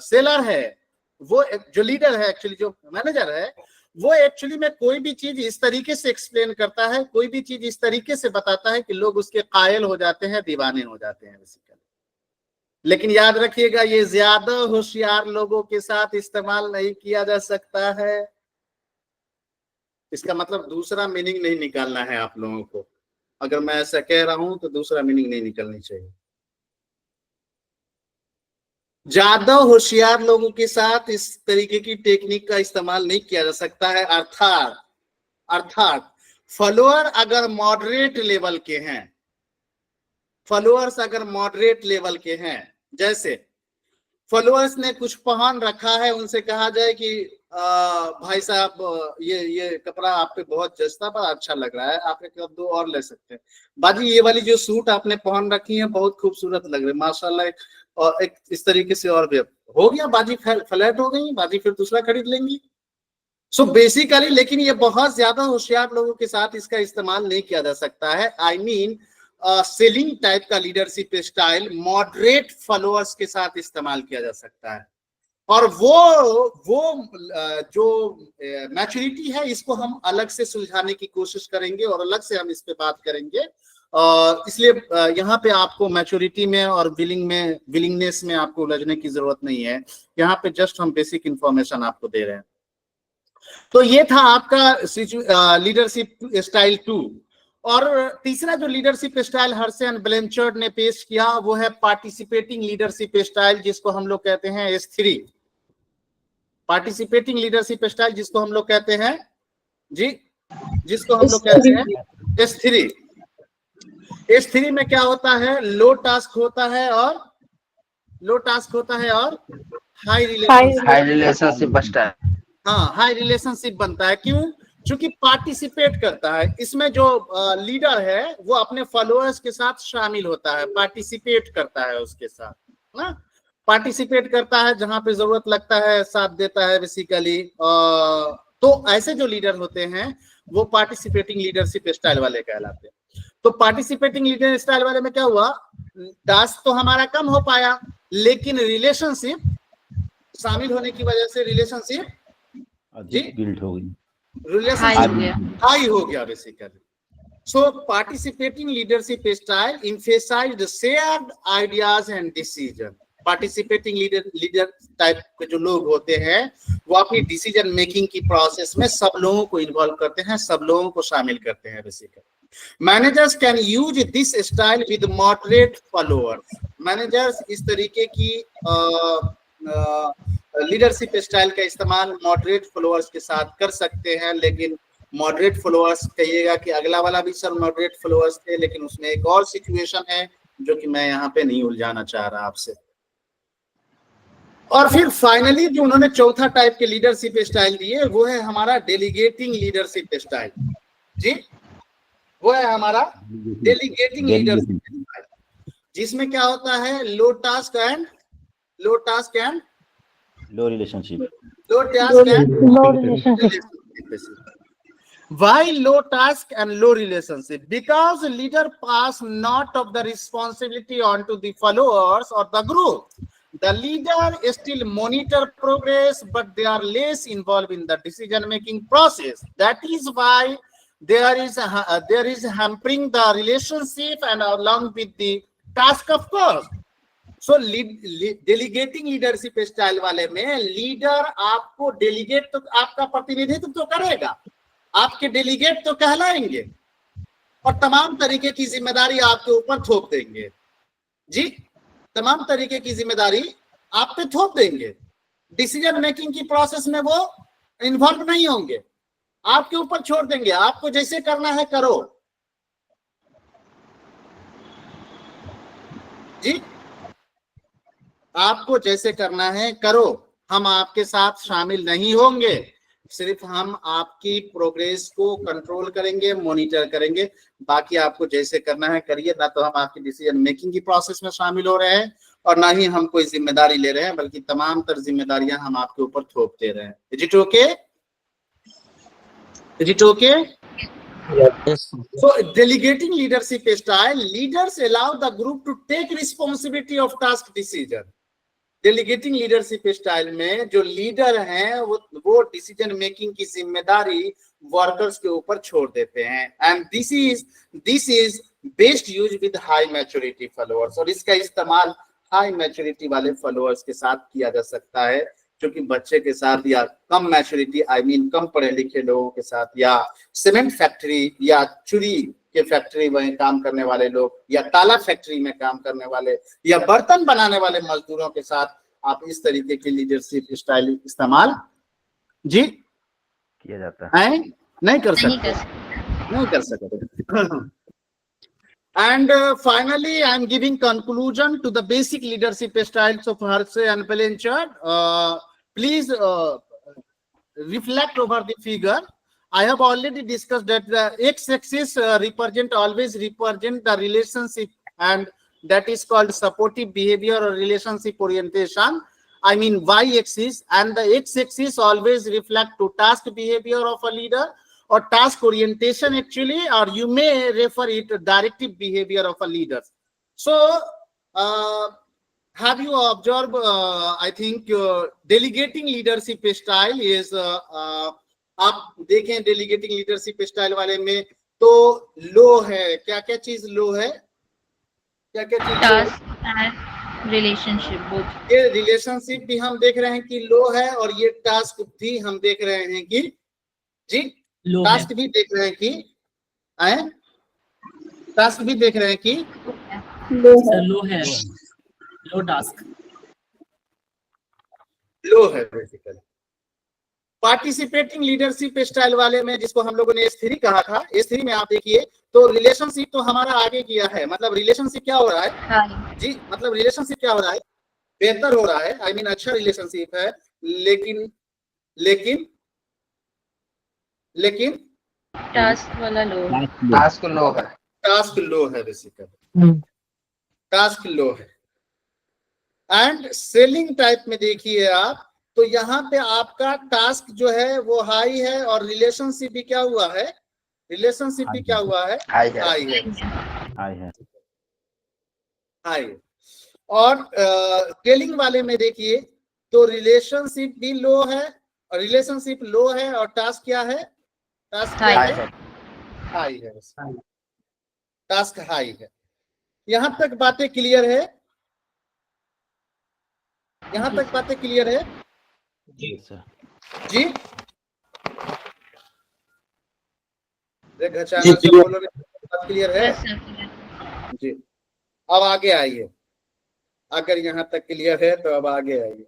Speaker 1: सेलर है, वो जो लीडर है, एक्चुअली जो मैनेजर है, वो एक्चुअली में कोई भी चीज इस तरीके से एक्सप्लेन करता है, कोई भी चीज इस तरीके से बताता है कि लोग उसके कायल हो जाते हैं, दीवाने हो जाते हैं बेसिकली। लेकिन याद रखिएगा, ये ज्यादा होशियार लोगों के साथ इस्तेमाल नहीं किया जा सकता है। इसका मतलब दूसरा मीनिंग नहीं निकालना है आप लोगों को। अगर मैं ऐसा कह रहा हूं तो दूसरा मीनिंग नहीं निकलनी चाहिए। ज्यादा होशियार लोगों के साथ इस तरीके की टेक्निक का इस्तेमाल नहीं किया जा सकता है। अर्थात फॉलोअर अगर मॉडरेट लेवल के हैं, फॉलोअर्स अगर मॉडरेट लेवल के हैं, जैसे फॉलोअर्स ने कुछ पहन रखा है, उनसे कहा जाए कि भाई साहब ये कपड़ा आप पे बहुत जचता, पर अच्छा लग रहा है, आप एक दो और ले सकते हैं। बाजी ये वाली जो सूट आपने पहन रखी है बहुत खूबसूरत लग रही है माशाल्लाह, और एक इस तरीके से और भी हो गया, बाजी फ्लैट हो गई, बाजी फिर दूसरा खरीद लेंगी। सो बेसिकली, लेकिन ये बहुत ज्यादा होशियार लोगों के साथ इसका इस्तेमाल नहीं किया जा सकता है। आई मीन सेलिंग टाइप का लीडरशिप स्टाइल मॉडरेट फॉलोअर्स के साथ इस्तेमाल किया जा सकता है। और वो जो मैच्योरिटी है, इसको हम अलग से सुलझाने की कोशिश करेंगे और अलग से हम इस पे बात करेंगे। इसलिए यहाँ पे आपको मैच्योरिटी में और विलिंगनेस में आपको उलझने की जरूरत नहीं है। यहाँ पे जस्ट हम बेसिक इंफॉर्मेशन आपको दे रहे हैं। तो ये था आपका लीडरशिप स्टाइल 2। और तीसरा जो लीडरशिप स्टाइल हर्से एंड ब्लेंचर्ड ने पेश किया, वो है पार्टिसिपेटिंग लीडरशिप स्टाइल, जिसको हम लोग कहते हैं S3। पार्टिसिपेटिंग लीडरशिप स्टाइल जिसको हम लोग कहते हैं S3। S3 में क्या होता है, लो टास्क होता है और हाई रिलेशनशिप स्टाइल। हाँ, हाई रिलेशनशिप बनता है। क्यों? चूंकि पार्टिसिपेट करता है। इसमें जो लीडर है वो अपने फॉलोअर्स के साथ शामिल होता है, पार्टिसिपेट करता है उसके साथ ना, पार्टिसिपेट करता है, जहां पे जरूरत लगता है साथ देता है बेसिकली। तो ऐसे जो लीडर होते हैं वो पार्टिसिपेटिंग लीडरशिप स्टाइल वाले कहलाते हैं। तो पार्टिसिपेटिंग लीडर स्टाइल वाले में क्या हुआ, टास्क तो हमारा कम हो पाया, लेकिन रिलेशनशिप शामिल होने की वजह से रिलेशनशिप
Speaker 3: बिल्ड हो गई,
Speaker 1: हाई हो गया basically. So participating leadership style emphasized shared ideas and decision। Participating leader type के जो लोग होते हैं वो अपनी डिसीजन मेकिंग की प्रोसेस में सब लोगों को इन्वॉल्व करते हैं, सब लोगों को शामिल करते हैं basically. Managers can use this style with moderate followers. Managers इस तरीके की लीडरशिप स्टाइल का इस्तेमाल मॉडरेट फॉलोअर्स के साथ कर सकते हैं। लेकिन मॉडरेट फॉलोअर्स कहिएगा कि अगला वाला भी सर मॉडरेट फॉलोअर्स थे, लेकिन उसमें एक और सिचुएशन है जो कि मैं यहाँ पे नहीं उलझाना चाह रहा आपसे। और फिर फाइनली जो उन्होंने चौथा टाइप के लीडरशिप स्टाइल दिए वो है हमारा डेलीगेटिंग लीडरशिप स्टाइल। जी, वो है हमारा डेलीगेटिंग लीडरशिप स्टाइल, जिसमें क्या होता है, low task and
Speaker 3: low relationship.
Speaker 1: Why low task and low relationship? Because leader pass not of the responsibility onto the followers or the group. The leader still monitor progress, but they are less involved in the decision making process. That is why there is hampering the relationship and along with the task of course. So delegating leadership style वाले में लीडर आपको डेलीगेट तो आपका प्रतिनिधित्व तो करेगा, आपके डेलीगेट तो कहलाएंगे और तमाम तरीके की जिम्मेदारी आपके ऊपर थोप देंगे। जी, तमाम तरीके की जिम्मेदारी आप पे थोप देंगे, डिसीजन मेकिंग की प्रोसेस में वो इन्वॉल्व नहीं होंगे, आपके ऊपर छोड़ देंगे, आपको जैसे करना है करो। जी, आपको जैसे करना है करो, हम आपके साथ शामिल नहीं होंगे, सिर्फ हम आपकी प्रोग्रेस को कंट्रोल करेंगे, मॉनिटर करेंगे, बाकी आपको जैसे करना है करिए। ना तो हम आपकी डिसीजन मेकिंग की प्रोसेस में शामिल हो रहे हैं और ना ही हम कोई जिम्मेदारी ले रहे हैं, बल्कि तमाम तर जिम्मेदारियां हम आपके ऊपर थोप दे रहे हैं। Is it okay? Is it okay? So delegating leadership style, leaders allow the group to take responsibility of task decision. Delegating leadership style में जो लीडर हैं वो डिसीजन मेकिंग की जिम्मेदारी वर्कर्स के ऊपर छोड़ देते हैं। And this is best use with high maturity followers, और इसका इस्तेमाल हाई मैच्योरिटी वाले फॉलोअर्स के साथ किया जा सकता है, जो कि बच्चे के साथ या कम मैच्योरिटी कम पढ़े लिखे लोगों के साथ, या सीमेंट फैक्ट्री या चूड़ी के फैक्ट्री में काम करने वाले लोग, या ताला फैक्ट्री में काम करने वाले, या बर्तन बनाने वाले मजदूरों के साथ आप इस तरीके की लीडरशिप स्टाइल इस्तेमाल जी
Speaker 3: किया जाता है।
Speaker 1: नहीं कर सकते। And finally, I am giving conclusion to the basic leadership styles of Hersey and Blanchard. Please reflect over the figure. I have already discussed that the x-axis always represent the relationship, and that is called supportive behavior or relationship orientation. I mean y-axis, and the x-axis always reflect to task behavior of a leader or task orientation actually, or you may refer it to directive behavior of a leader. So, have you observed, I think delegating leadership style is, आप देखें डेलीगेटिंग लीडरशिप स्टाइल वाले में तो लो है, क्या क्या चीज लो है, क्या क्या चीज
Speaker 6: टास्क एंड रिलेशनशिप, बोथ।
Speaker 1: ये रिलेशनशिप भी हम देख रहे हैं कि लो है, और ये टास्क भी हम देख रहे हैं कि जी टास्क भी देख रहे हैं कि टास्क भी देख रहे हैं कि लो है बेसिकली। पार्टिसिपेटिंग लीडरशिप स्टाइल वाले में, जिसको हम लोगों ने S3 कहा था, S3 में आप देखिए तो रिलेशनशिप तो हमारा आगे किया है, मतलब रिलेशनशिप क्या हो रहा है जी, मतलब रिलेशनशिप क्या हो रहा है, बेहतर हो रहा है, आई मीन अच्छा रिलेशनशिप है, लेकिन लेकिन लेकिन
Speaker 6: टास्क वाला लो,
Speaker 2: टास्क लो है,
Speaker 1: टास्क लो है बेसिकली, टास्क लो है। एंड सेलिंग टाइप में देखिए आप, तो यहाँ पे आपका टास्क जो है वो हाई है, और रिलेशनशिप भी क्या हुआ है, रिलेशनशिप भी क्या हुआ है, हाई है। और स्केलिंग वाले में देखिए तो रिलेशनशिप भी लो है, और रिलेशनशिप लो है, और टास्क क्या है, टास्क हाई है, टास्क हाई है। यहाँ तक बातें क्लियर है, यहाँ तक बातें क्लियर है
Speaker 3: जी सर
Speaker 1: जी, बात क्लियर है जी। अब आगे आइए, अगर यहाँ तक क्लियर है तो अब आगे आइए।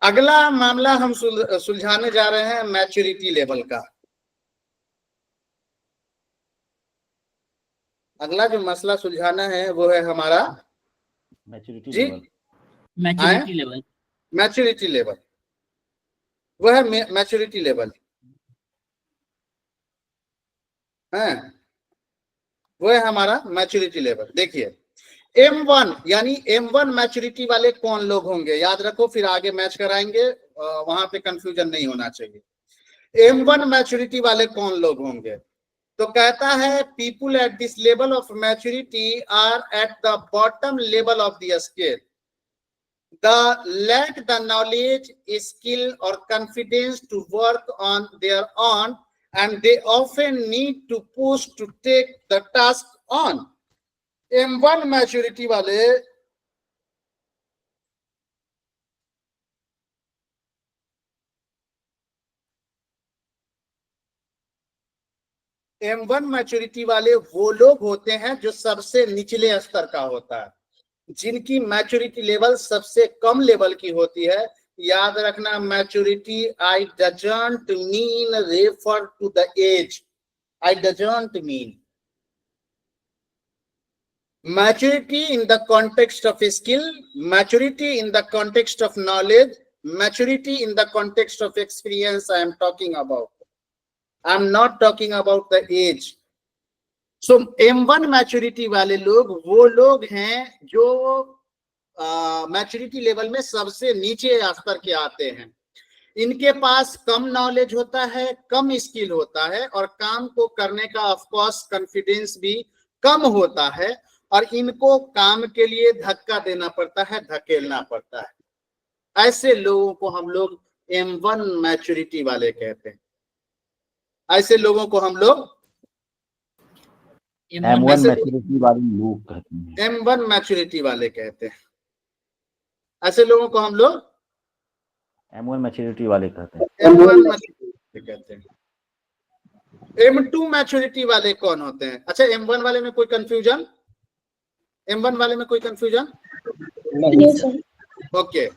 Speaker 1: अगला मामला हम सुलझाने जा रहे हैं मैच्योरिटी लेवल का। अगला जो मसला सुलझाना है वो है हमारा
Speaker 3: मैच्योरिटी
Speaker 1: जी
Speaker 3: लेवल,
Speaker 1: मैच्योरिटी लेवल, वो है मैच्योरिटी लेवल है, वो है हमारा मैच्योरिटी लेवल। देखिए M1 यानी M1 मैच्योरिटी वाले कौन लोग होंगे, याद रखो, फिर आगे मैच कराएंगे, वहां पे कंफ्यूजन नहीं होना चाहिए। M1 मैच्योरिटी वाले कौन लोग होंगे, तो कहता है people at this level of maturity are at the bottom level of the scale, the lack the knowledge, skill or confidence to work on their own, and they often need to push to take the task on। M1 maturity वाले M1 मैच्योरिटी वाले वो लोग होते हैं जो सबसे निचले स्तर का होता है, जिनकी मैच्योरिटी लेवल सबसे कम लेवल की होती है। याद रखना, maturity I doesn't mean refer to the age, I doesn't mean maturity in the context of skill, maturity in the context of knowledge, maturity in the context of experience I am talking about. I am not talking about the age. So M1 maturity वाले लोग वो लोग हैं जो मैच्योरिटी लेवल में सबसे नीचे स्तर के आते हैं। इनके पास कम नॉलेज होता है, कम स्किल होता है और काम को करने का ऑफ कोर्स कॉन्फिडेंस भी कम होता है और इनको काम के लिए धक्का देना पड़ता है, धकेलना पड़ता है। ऐसे लोगों को हम लोग M1 मैच्योरिटी वाले कहते हैं। ऐसे लोगों को हम लोग
Speaker 3: M1 मैच्योरिटी वाले लोग कहते हैं।
Speaker 1: M1 मैच्योरिटी वाले कहते हैं। ऐसे लोगों को हम लोग
Speaker 3: M1 मैच्योरिटी वाले कहते हैं।
Speaker 1: M1 मैच्योरिटी कहते हैं। M2 मैच्योरिटी वाले कौन होते हैं? अच्छा, M1 वाले में कोई कंफ्यूजन? M1 वाले में कोई confusion?
Speaker 4: Yes, sir.
Speaker 1: Okay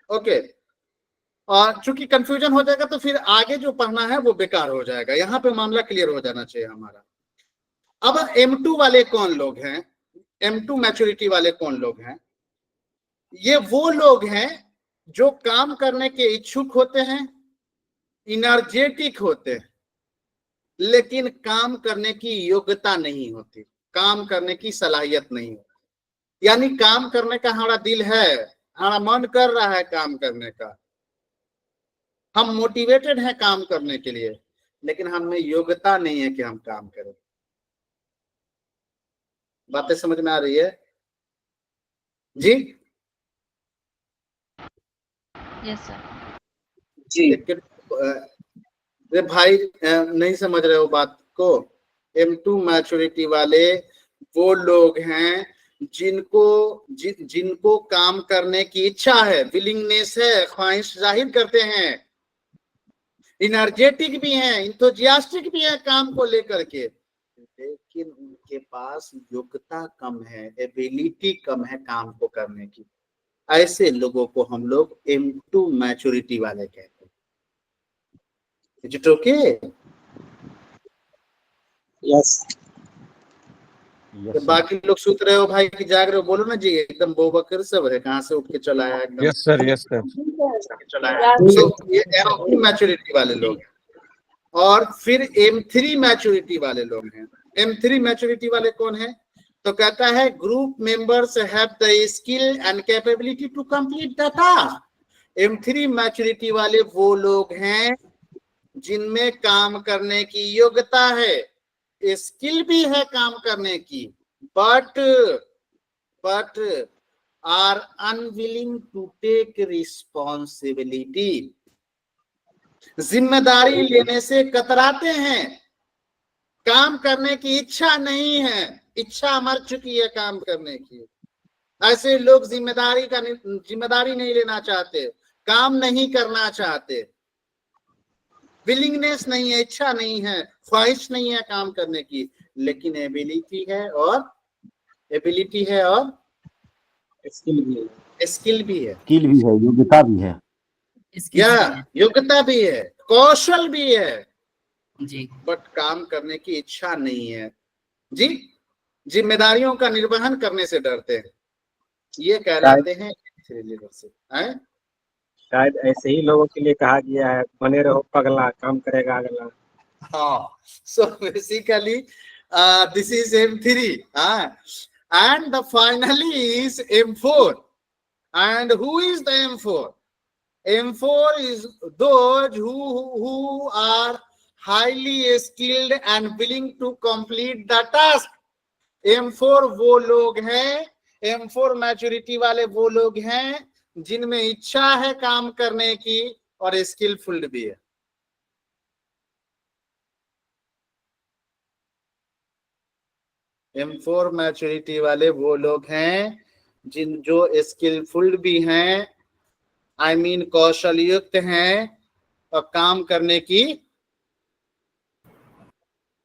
Speaker 1: okay. और चूंकि कंफ्यूजन हो जाएगा तो फिर आगे जो पढ़ना है वो बेकार हो जाएगा। यहाँ पे मामला क्लियर हो जाना चाहिए हमारा। अब M2 वाले कौन लोग हैं? M2 मैच्योरिटी वाले कौन लोग हैं? ये वो लोग हैं जो काम करने के इच्छुक होते हैं, इनर्जेटिक होते हैं, लेकिन काम करने की योग्यता नहीं होती, काम करने की सलाहियत नहीं होती। यानी काम करने का हमारा दिल है, हमारा मन कर रहा है काम करने का, हम मोटिवेटेड हैं काम करने के लिए, लेकिन हम में योग्यता नहीं है कि हम काम करें। बातें समझ में आ रही है जी?
Speaker 6: Yes, sir.
Speaker 5: जी
Speaker 1: रे भाई नहीं समझ रहे हो बात को। M2 मैच्योरिटी वाले वो लोग हैं जिनको काम करने की इच्छा है, विलिंगनेस है, ख्वाहिश जाहिर करते हैं, इनर्जेटिक भी हैं, इंथुजियास्टिक भी हैं काम को लेकर के, लेकिन उनके पास योग्यता कम है, एबिलिटी कम है काम को करने की। ऐसे लोगों को हम लोग M2 मैच्योरिटी वाले कहते हैं। Is it okay?
Speaker 5: Yes
Speaker 3: Yes, sir.
Speaker 1: बाकी लोग सूत रहे हो भाई कि जाग रहे हो? बोलो ना जी, एकदम बोबकर सब है, कहाँ से उठ के चला आया एकदम।
Speaker 7: Yes sir, yes sir.
Speaker 1: चला आया। So, ये M2 मैच्योरिटी वाले लोग हैं। और फिर M3 मैच्योरिटी वाले लोग हैं। M3 मैच्योरिटी वाले कौन है? तो कहता है group members have the skill and capability to complete the task. M3 maturity वाले वो लोग हैं जिनमें काम करने की योग्यता है, स्किल भी है काम करने की, but are unwilling to take responsibility. जिम्मेदारी लेने से कतराते हैं, काम करने की इच्छा नहीं है, इच्छा मर चुकी है काम करने की। ऐसे लोग जिम्मेदारी नहीं लेना चाहते, काम नहीं करना चाहते, विलिंगनेस नहीं है, इच्छा नहीं है, ख्वाहिश नहीं है काम करने की, लेकिन एबिलिटी है और
Speaker 5: स्किल भी है।
Speaker 1: स्किल भी है,
Speaker 3: स्किल भी है, योग्यता भी है।
Speaker 1: योग्यता भी है, कौशल भी है,
Speaker 2: जी
Speaker 1: बट काम करने की इच्छा नहीं है जी। जिम्मेदारियों का निर्वहन करने से डरते हैं, ये कहलाते हैं लीडरशिप।
Speaker 5: शायद ऐसे ही लोगों के लिए कहा गया है, बने रहो पगला, काम करेगा अगला।
Speaker 1: हाँ, so basically this is M3 and the finally is M4. And who is the M4? M4 is those who are highly skilled and willing to complete the task. M4 वो लोग हैं, M4 मैच्योरिटी वाले वो लोग हैं जिनमें इच्छा है काम करने की और स्किलफुल भी है। M4 मैच्योरिटी वाले वो लोग हैं जो स्किलफुल भी हैं, आई मीन कौशल युक्त हैं और काम करने की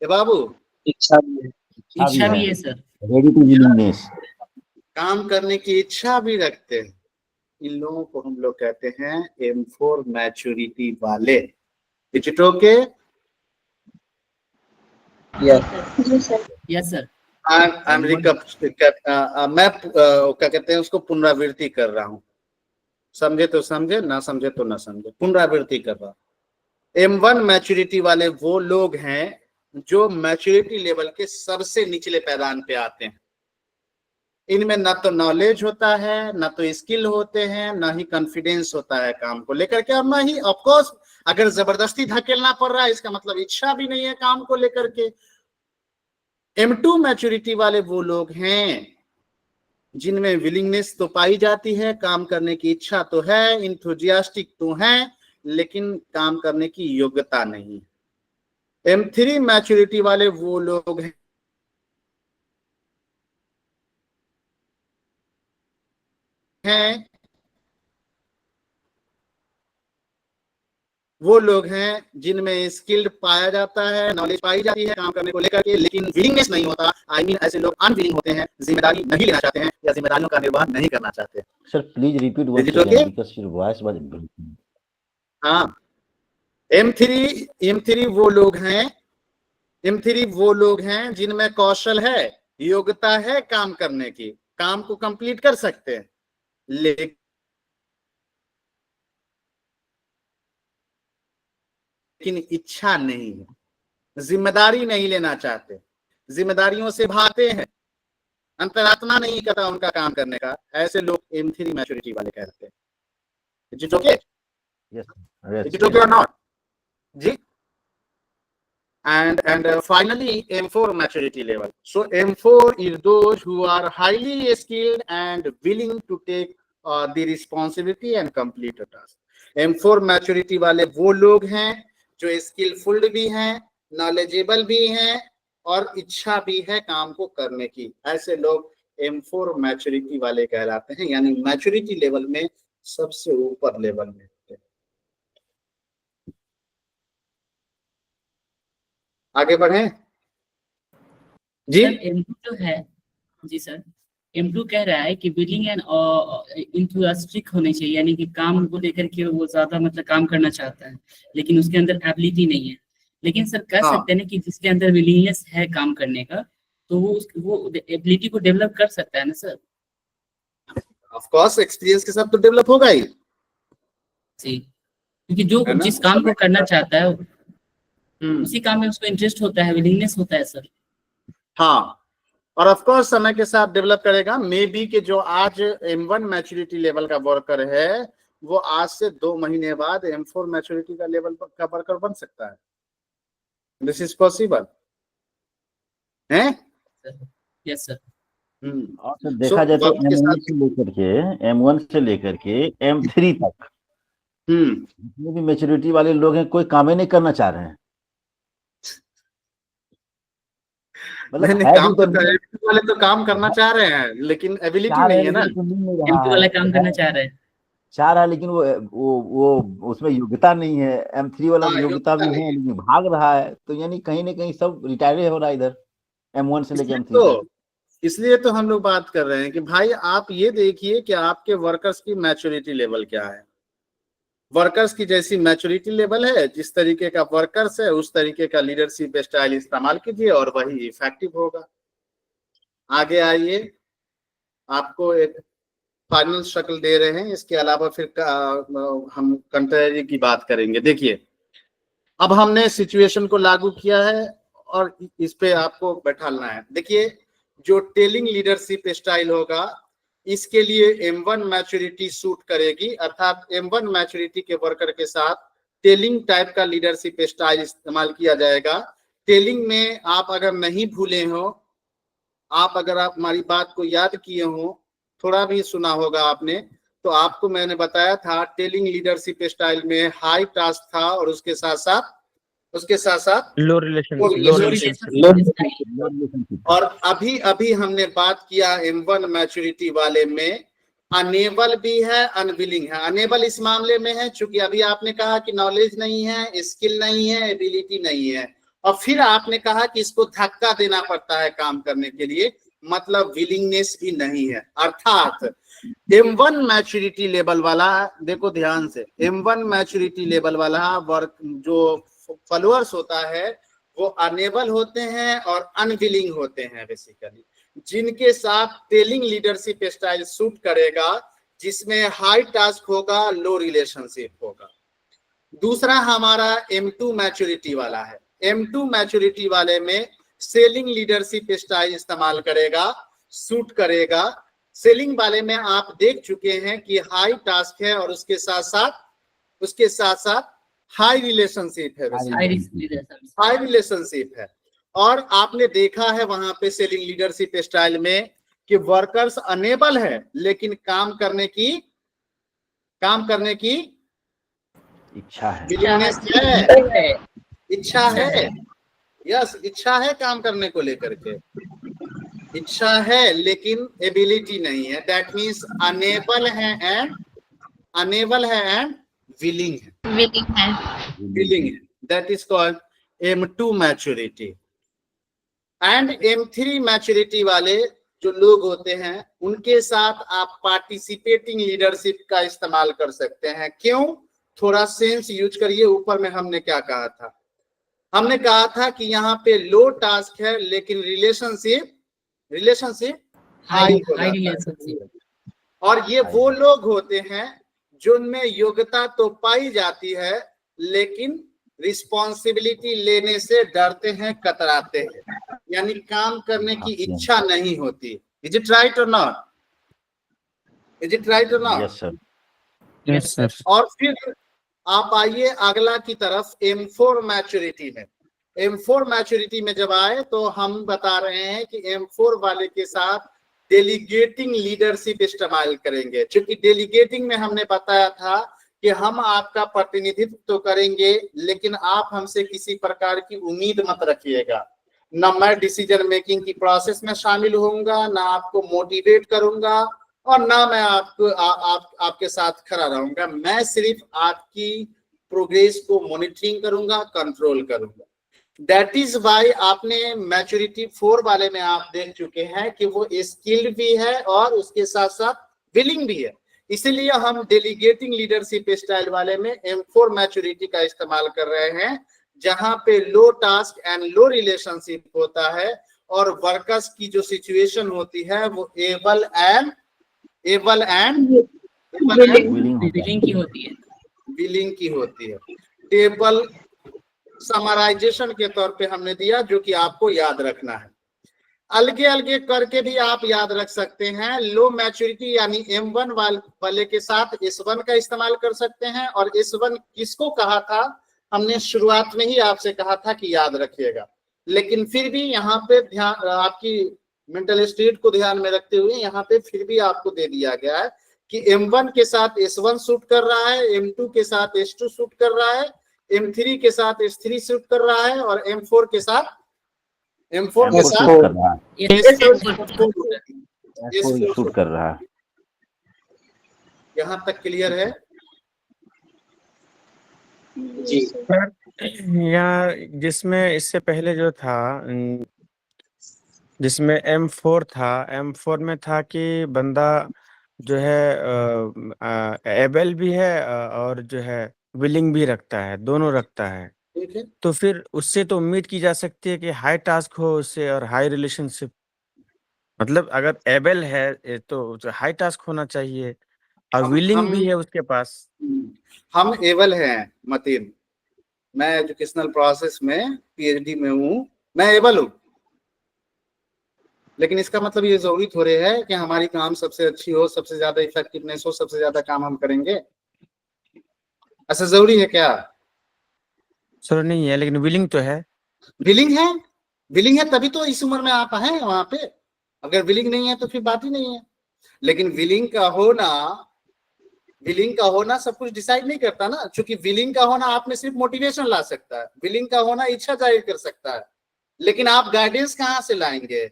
Speaker 1: बाबू
Speaker 5: इच्छा भी है।
Speaker 2: इच्छा भी है सर।
Speaker 3: Ready to willingness.
Speaker 1: काम करने की इच्छा भी रखते हैं, इन लोगों को हम लोग कहते हैं M4 मैच्योरिटी वाले। Is it okay?
Speaker 4: जी सर।
Speaker 2: Yes, sir.
Speaker 1: मैं क्या कहते हैं उसको पुनरावृत्ति कर रहा हूँ, समझे तो समझे, ना समझे तो ना समझे, पुनरावृत्ति कर रहा हूँ। M1 मैच्योरिटी वाले वो लोग हैं जो मैच्योरिटी लेवल के सबसे निचले पैदान पे आते हैं। इनमें ना तो नॉलेज होता है, ना तो स्किल होते हैं, ना ही कॉन्फिडेंस होता है काम को लेकर के, और ना ही ऑफ कोर्स अगर जबरदस्ती धकेलना पड़ रहा है इसका मतलब इच्छा भी नहीं है काम को लेकर के। M2 मैच्योरिटी वाले वो लोग हैं जिनमें विलिंगनेस तो पाई जाती है, काम करने की इच्छा तो है, इंथुजियास्टिक तो है, लेकिन काम करने की योग्यता नहीं। M3 मैच्योरिटी वाले वो लोग हैं वो लोग हैं जिनमें स्किल्ड पाया जाता है, नॉलेज पाई जाती है काम करने को लेकर के, लेकिन विलिंगनेस नहीं होता। आई मीन ऐसे लोग अनविलिंग होते हैं, जिम्मेदारी नहीं लेना चाहते हैं या जिम्मेदारियों का निर्वहन नहीं करना चाहते।
Speaker 3: Sir please repeat
Speaker 1: Is
Speaker 3: once
Speaker 1: it okay?
Speaker 3: Again because your voice was
Speaker 1: हाँ, M3 वो लोग हैं, M3 वो लोग हैं जिनमें कौशल है, योग्यता है काम करने की, काम को कंप्लीट कर सकते हैं, लेकिन इच्छा नहीं है, जिम्मेदारी नहीं लेना चाहते, जिम्मेदारियों से भागते हैं, अंतरात्मा नहीं करता उनका काम करने का। ऐसे लोग M3 मैच्योरिटी वाले कहते हैं। Is it okay?
Speaker 3: Yes
Speaker 1: Is it okay or not? जी। And finally M4 maturity level. So M4 is those who are highly skilled and willing to take the responsibility and complete a task. M4 maturity वाले वो लोग हैं जो स्किलफुल भी हैं, नॉलेजेबल भी हैं और इच्छा भी है काम को करने की। ऐसे लोग M4 मैच्योरिटी वाले कहलाते हैं, यानी मैच्योरिटी लेवल में सबसे ऊपर लेवल में होते हैं। आगे बढ़े जी।
Speaker 2: सर M2 जो है, जी सर, M2 कह रहा है कि विलिंग एंड इंथुसियास्टिक होने चाहिए, यानी कि काम को लेकर के वो ज्यादा मतलब काम करना चाहता है, लेकिन उसके अंदर एबिलिटी नहीं है। लेकिन सर कह
Speaker 1: हाँ।
Speaker 2: सकते हैं ना कि जिसके अंदर विलिंगनेस है काम करने का, तो वो एबिलिटी को डेवलप कर सकता है ना सर?
Speaker 1: ऑफ कोर्स एक्सपीरियंस के साथ तो डेवलप होगा ही
Speaker 2: जी, क्योंकि जो
Speaker 1: है ना?
Speaker 2: जिस काम को करना चाहता है
Speaker 1: हम्म,
Speaker 2: उसी काम में उसको इंटरेस्ट होता है, विलिंगनेस होता है सर।
Speaker 1: हाँ, और ऑफ कोर्स समय के साथ डेवलप करेगा। मे बी कि जो आज M1 मैच्योरिटी लेवल का वर्कर है वो आज से 2 महीने बाद M4 मैच्योरिटी का लेवल का वर्कर बन सकता है। दिस इज पॉसिबल है।
Speaker 2: Yes sir.
Speaker 3: और सर देखा जाए तो M1 से लेकर के M3 तक जितने भी मैच्योरिटी वाले लोग हैं कोई काम ही नहीं करना चाह रहे हैं।
Speaker 1: नहीं,
Speaker 3: है
Speaker 1: काम
Speaker 3: भी
Speaker 1: तो वाले तो काम करना चाह रहे हैं लेकिन एबिलिटी नहीं है ना।
Speaker 2: M2 वाला काम करना चाह रहा है,
Speaker 3: लेकिन वो उसमें योग्यता नहीं है। M3 वाला
Speaker 1: हाँ,
Speaker 3: योग्यता भी है लेकिन भाग रहा है, तो यानी कहीं ना कहीं सब रिटायर हो रहा है इधर M1 से लेकर M3 तक।
Speaker 1: इसलिए तो हम लोग बात कर रहे हैं कि भाई आप ये देखिए कि आपके वर्कर्स की मैच्योरिटी लेवल क्या है। वर्कर्स की जैसी मैच्योरिटी लेवल है, जिस तरीके का वर्कर्स है उस तरीके का लीडरशिप स्टाइल इस्तेमाल कीजिए और वही इफेक्टिव होगा। आगे आइए, आपको एक फाइनल शक्ल दे रहे हैं, इसके अलावा फिर हम कंट्रेरी की बात करेंगे। देखिए, अब हमने सिचुएशन को लागू किया है और इस पे आपको बैठालना है। देखिए, जो टेलिंग लीडरशिप स्टाइल होगा इसके लिए M1 मैच्योरिटी सूट करेगी, अर्थात M1 मैच्योरिटी के वर्कर के साथ टेलिंग टाइप का लीडरशिप स्टाइल इस्तेमाल किया जाएगा। टेलिंग में आप अगर नहीं भूले हो, अगर आप हमारी बात को याद किए हो, थोड़ा भी सुना होगा आपने, तो आपको मैंने बताया था टेलिंग लीडरशिप स्टाइल में हाई टास्क था और उसके साथ साथ
Speaker 5: लो रिलेशन
Speaker 1: और अभी हमने बात किया M1 मैच्योरिटी वाले में अनेबल भी है, अनविलिंग है। अनेबल इस मामले में है चूंकि अभी आपने कहा कि नॉलेज नहीं है, स्किल नहीं है, एबिलिटी नहीं है, और फिर आपने कहा कि इसको धक्का देना पड़ता है काम करने के लिए, मतलब विलिंगनेस भी नहीं है। अर्थात M1 मैच्योरिटी लेवल वाला, देखो ध्यान से, M1 मैच्योरिटी लेवल वाला वर्क जो फॉलोअर्स होता है वो अनेबल होते हैं और अनविलिंग होते हैं बेसिकली, जिनके साथ टेलिंग लीडरशिप स्टाइल सूट करेगा, जिसमें हाई टास्क होगा, लो रिलेशनशिप होगा। दूसरा हमारा M2 मैच्योरिटी वाला है। M2 मैच्योरिटी वाले में सेलिंग लीडरशिप स्टाइल इस्तेमाल करेगा, सूट करेगा। सेलिंग वाले में आप देख चुके हैं कि हाई टास्क है और उसके साथ साथ हाई रिलेशनशिप है, हाई रिलेशनशिप है। और आपने देखा है वहां पे सेलिंग लीडरशिप स्टाइल में कि वर्कर्स अनेबल है लेकिन काम करने की
Speaker 3: इच्छा है।
Speaker 1: विलिंगनेस है, इच्छा है। यस, इच्छा है काम करने को लेकर के, इच्छा है लेकिन एबिलिटी नहीं है। दैट मीन्स अनेबल है एंड विलिंग है,
Speaker 6: विलिंग है।
Speaker 1: विलिंग है। That is called M2 maturity. And M3 maturity वाले जो लोग होते हैं उनके साथ आप पार्टिसिपेटिंग लीडरशिप का इस्तेमाल कर सकते हैं। क्यों? थोड़ा सेंस यूज करिए। ऊपर में हमने क्या कहा था? हमने कहा था कि यहाँ पे लो टास्क है लेकिन रिलेशनशिप हाई हो जाता है। और ये वो लोग होते हैं जिनमें योग्यता तो पाई जाती है लेकिन रिस्पॉन्सिबिलिटी लेने से डरते हैं, कतराते हैं, यानी काम करने की इच्छा नहीं होती। इज इट राइट और नॉट? इज इट राइट और not?
Speaker 3: Yes sir.
Speaker 5: Yes sir.
Speaker 1: और फिर आप आइए अगला की तरफ, M4 मैच्योरिटी में। M4 मैच्योरिटी में जब आए तो हम बता रहे हैं कि M4 वाले के साथ डेलीगेटिंग लीडरशिप इस्तेमाल करेंगे। क्योंकि डेलीगेटिंग में हमने बताया था कि हम आपका प्रतिनिधित्व तो करेंगे लेकिन आप हमसे किसी प्रकार की उम्मीद मत रखिएगा। ना मैं डिसीजन मेकिंग की प्रोसेस में शामिल होऊंगा, ना आपको मोटिवेट करूंगा और ना मैं आपके साथ खड़ा रहूंगा। मैं सिर्फ आपकी प्रोग्रेस को मॉनिटरिंग करूंगा, कंट्रोल करूंगा। दैट इज वाई आपने मैच्योरिटी 4 वाले में आप देख चुके हैं कि वो स्किल्ड भी है और उसके साथ साथ विलिंग भी है। इसीलिए हम डेलीगेटिंग लीडरशिप स्टाइल वाले में M4 मैच्योरिटी का इस्तेमाल कर रहे हैं, जहां पे लो टास्क एंड लो रिलेशनशिप होता है और वर्कर्स की जो सिचुएशन होती है वो एबल एंड
Speaker 2: विलिंग की होती है,
Speaker 1: विलिंग की होती है। टेबल समराइजेशन के तौर पे हमने दिया जो कि आपको याद रखना है। अलगे अलगे करके भी आप याद रख सकते हैं। लो मैच्योरिटी यानी M1 वाले के साथ S1 का इस्तेमाल कर सकते हैं। और S1 किसको कहा था? हमने शुरुआत में ही आपसे कहा था कि याद रखिएगा, लेकिन फिर भी यहाँ पे ध्यान, आपकी मेंटल स्टेट को ध्यान में रखते हुए यहाँ पे फिर भी आपको दे दिया गया है कि M1 के साथ S1 सूट कर रहा है, M2 के साथ S2 सूट कर रहा है, M3 के साथ S3 सूट कर रहा है और M4 के साथ
Speaker 3: सूट कर रहा है।
Speaker 1: यहाँ तक क्लियर है?
Speaker 5: जी।
Speaker 7: यहाँ जिसमें इससे पहले जो था, जिसमें M4 था, M4 में था कि बंदा जो है एबल भी है और जो है विलिंग भी रखता है, दोनों रखता है।
Speaker 1: ठीक है,
Speaker 7: तो फिर उससे तो उम्मीद की जा सकती है कि हाई टास्क हो उससे और हाई रिलेशनशिप। मतलब अगर एबल है तो हाई टास्क होना चाहिए और विलिंग भी है उसके पास।
Speaker 1: हम एबल हैं मतीन, मैं एजुकेशनल प्रोसेस में PhD में हूँ, मैं एबल हूँ, लेकिन इसका मतलब ये जरूरी थोड़े है कि हमारी काम सबसे अच्छी हो, सबसे ज्यादा इफेक्टिवनेस हो, सबसे ज्यादा काम हम करेंगे। ऐसा जरूरी है क्या?
Speaker 7: सर नहीं है, लेकिन विलिंग तो है।
Speaker 1: विलिंग है, विलिंग है तभी तो इस उम्र में आप हैं वहां पे। अगर विलिंग नहीं है तो फिर बात ही नहीं है। लेकिन विलिंग का होना सब कुछ डिसाइड नहीं करता ना, क्योंकि विलिंग का होना आप में सिर्फ मोटिवेशन ला सकता है, विलिंग का होना इच्छा जाहिर कर सकता है, लेकिन आप गाइडेंस कहाँ से लाएंगे?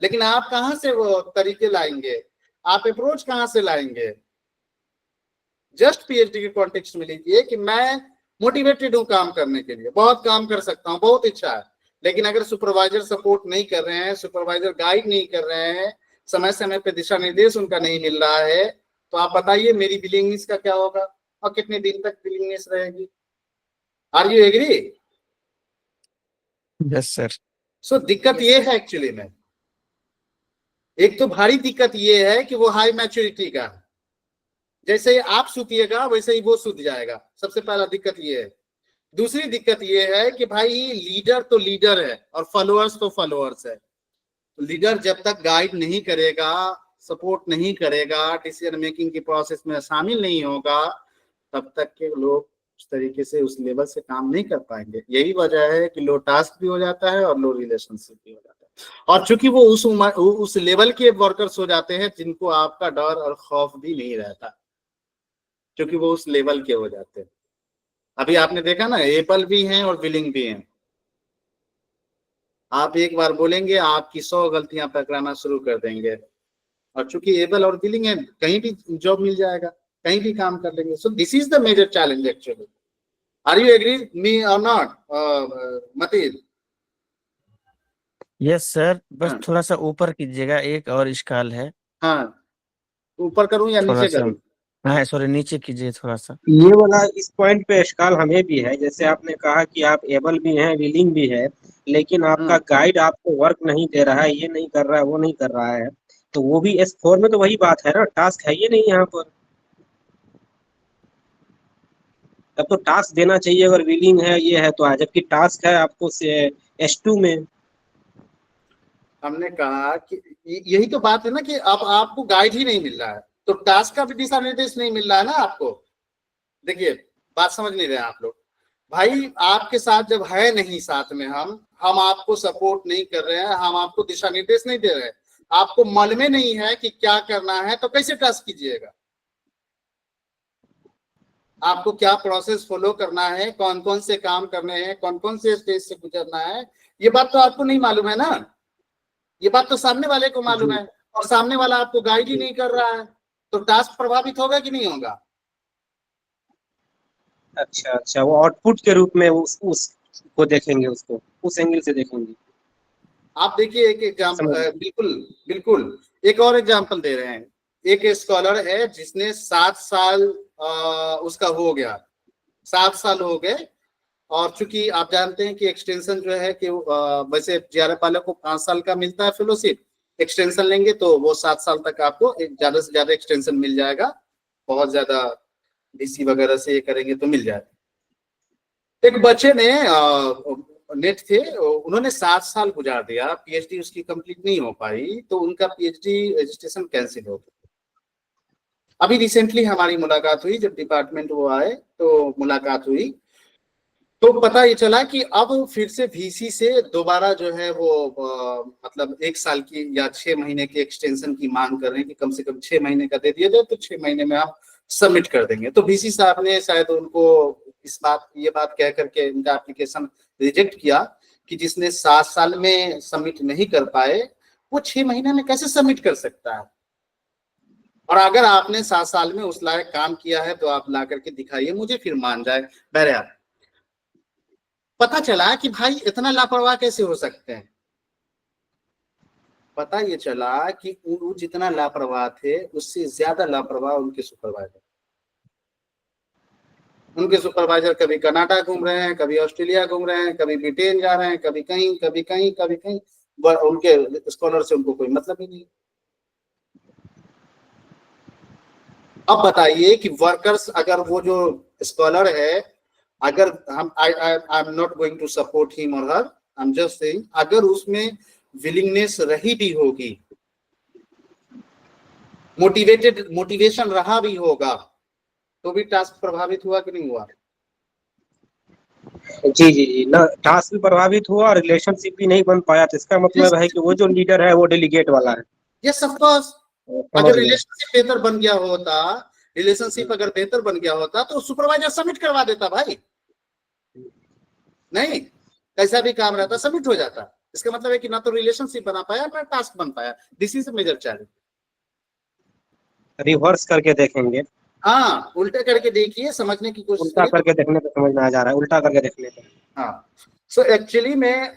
Speaker 1: लेकिन आप कहाँ से वो तरीके लाएंगे? आप अप्रोच कहाँ से लाएंगे? जस्ट PhD के कॉन्टेक्स्ट में लीजिए कि मैं मोटिवेटेड हूँ काम करने के लिए, बहुत काम कर सकता हूँ, बहुत इच्छा है, लेकिन अगर सुपरवाइजर सपोर्ट नहीं कर रहे हैं, सुपरवाइजर गाइड नहीं कर रहे हैं, समय समय पे दिशा निर्देश उनका नहीं मिल रहा है, तो आप बताइए मेरी बिलिंगनेस का क्या होगा और कितने दिन तक बिलिंगनेस रहेगी। Are you agree?
Speaker 7: Yes sir.
Speaker 1: So दिक्कत ये है एक्चुअली में, एक तो भारी दिक्कत ये है कि वो हाई मैच्योरिटी का है, जैसे ही आप सूतिएगा वैसे ही वो सूत जाएगा, सबसे पहला दिक्कत ये है। दूसरी दिक्कत ये है कि भाई लीडर तो लीडर है और फॉलोअर्स तो फॉलोअर्स है। लीडर जब तक गाइड नहीं करेगा, सपोर्ट नहीं करेगा, डिसीजन मेकिंग की प्रोसेस में शामिल नहीं होगा, तब तक के लोग उस तरीके से उस लेवल से काम नहीं कर पाएंगे। यही वजह है कि लो टास्क भी हो जाता है और लो रिलेशनशिप भी हो जाता है। और चूंकि वो उस लेवल के वर्कर्स हो जाते हैं जिनको आपका डर और खौफ भी नहीं रहता, क्योंकि वो उस लेवल के हो जाते हैं। अभी आपने देखा ना, एबल भी हैं और विलिंग भी हैं। आप एक बार बोलेंगे आपकी 100 गलतियां पकड़ाना शुरू कर देंगे, और चूंकि एबल और विलिंग है, कहीं भी जॉब मिल जाएगा, कहीं भी काम कर लेंगे। So this is the major challenge actually. Are you agree me और नॉट मतीन?
Speaker 7: यस सर, बस
Speaker 1: हाँ।
Speaker 7: थोड़ा सा ऊपर कीजिएगा, एक और इश्काल है।
Speaker 1: हाँ, ऊपर करूं या
Speaker 7: थोड़ा
Speaker 1: नीचे
Speaker 7: सा,
Speaker 1: करूं?
Speaker 7: हाँ सॉरी, नीचे कीजिए थोड़ा सा।
Speaker 5: ये वाला इस पॉइंट पे इश्काल हमें भी है, जैसे आपने कहा कि आप एबल भी हैं, विलिंग भी है, लेकिन आपका गाइड आपको वर्क नहीं दे रहा है, ये नहीं कर रहा है, वो नहीं कर रहा है, तो वो भी S4 में तो वही बात है ना, टास्क है ये नहीं यहाँ पर। तब तो टास्क देना चाहिए, अगर विलिंग है ये है तो, जबकि टास्क है आपको S2 में।
Speaker 1: हमने कहा कि यही तो बात है ना कि अब आपको गाइड ही नहीं मिल रहा है, तो टास्क का भी दिशा निर्देश नहीं मिल रहा है ना आपको। देखिए, बात समझ नहीं रहे आप लोग। भाई आपके साथ जब है नहीं, साथ में हम आपको सपोर्ट नहीं कर रहे हैं, हम आपको दिशा निर्देश नहीं दे रहे हैं, आपको मन में नहीं है कि क्या करना है, तो कैसे टास्क कीजिएगा? आपको क्या प्रोसेस फॉलो करना है, कौन कौन से काम करने हैं, कौन कौन से स्टेज से गुजरना है, ये बात तो आपको नहीं मालूम है ना। ये बात तो सामने वाले को मालूम है, और सामने वाला आपको गाइड ही नहीं कर रहा है, तो टास्क प्रभावित होगा कि नहीं होगा?
Speaker 5: अच्छा, वो आउटपुट के रूप में उसको देखेंगे, उसको उस एंगल से देखेंगे।
Speaker 1: आप देखिए एक एग्जाम्पल, बिल्कुल एक और एग्जाम्पल दे रहे हैं। एक स्कॉलर है जिसने 7 साल उसका हो गया, 7 साल हो गए, और चूंकि आप जानते हैं कि एक्सटेंशन जो है कि वैसे जीआरएफ वाले को 5 साल का मिलता है फेलोशिप, एक्सटेंशन लेंगे तो वो 7 साल तक आपको ज्यादा से ज्यादा एक्सटेंशन मिल जाएगा, बहुत ज्यादा डीसी वगैरह से ये करेंगे तो मिल जाएगा। एक बच्चे ने नेट थे, उन्होंने 7 साल गुजार दिया, पीएचडी उसकी कंप्लीट नहीं हो पाई, तो उनका पीएचडी रजिस्ट्रेशन कैंसिल हो गया। अभी रिसेंटली हमारी मुलाकात हुई, जब डिपार्टमेंट वो आए तो मुलाकात हुई, तो पता ये चला कि अब फिर से वीसी से दोबारा जो है वो मतलब 1 साल की या 6 महीने की एक्सटेंशन की मांग कर रहे हैं कि कम से कम 6 महीने का दे दिया जाए, तो 6 महीने में आप सबमिट कर देंगे। तो वीसी साहब ने शायद उनको ये बात कह करके इनका एप्लीकेशन रिजेक्ट किया कि जिसने 7 साल में सबमिट नहीं कर पाए, वो 6 महीने में कैसे सबमिट कर सकता है? और अगर आपने 7 साल में उस लायक काम किया है तो आप ला करके दिखाइए मुझे, फिर मान जाए। बहरहाल पता चला कि भाई इतना लापरवाह कैसे हो सकते हैं। पता ये चला कि वो जितना लापरवाह थे उससे ज्यादा लापरवाह उनके सुपरवाइजर। उनके सुपरवाइजर कभी कनाडा घूम रहे हैं, कभी ऑस्ट्रेलिया घूम रहे हैं, कभी ब्रिटेन जा रहे हैं, कभी कहीं कभी कहीं कभी कहीं, उनके स्कॉलर से उनको कोई मतलब ही नहीं। अब बताइए कि वर्कर्स, अगर वो जो स्कॉलर है, अगर हम I am not going to support him or her, I am just saying, अगर उसमें विलिंगनेस रही भी होगी, मोटिवेशन रहा भी होगा, तो भी टास्क प्रभावित हुआ कि नहीं हुआ?
Speaker 5: जी ना, टास्क भी प्रभावित हुआ और रिलेशनशिप भी नहीं बन पाया, तो इसका मतलब है कि वो जो लीडर है वो डेलीगेट वाला है।
Speaker 1: Yes, of course. अगर रिलेशनशिप बेहतर बन गया होता, रिलेशनशिप अगर बेहतर बन गया होता तो सुपरवाइजर सबमिट करवा देता भाई, नहीं कैसा भी काम रहता सबमिट हो जाता। इसका मतलब है कि ना तो रिलेशनशिप बना पाया ना टास्क बन पाया। This is major challenge.
Speaker 5: Reverse करके देखेंगे,
Speaker 1: हाँ, उल्टे करके देखिए, समझने की कोशिश
Speaker 5: उल्टा करके देखने पे समझ में आ जा रहा है, उल्टा करके देखने पे।
Speaker 1: हाँ, सो एक्चुअली में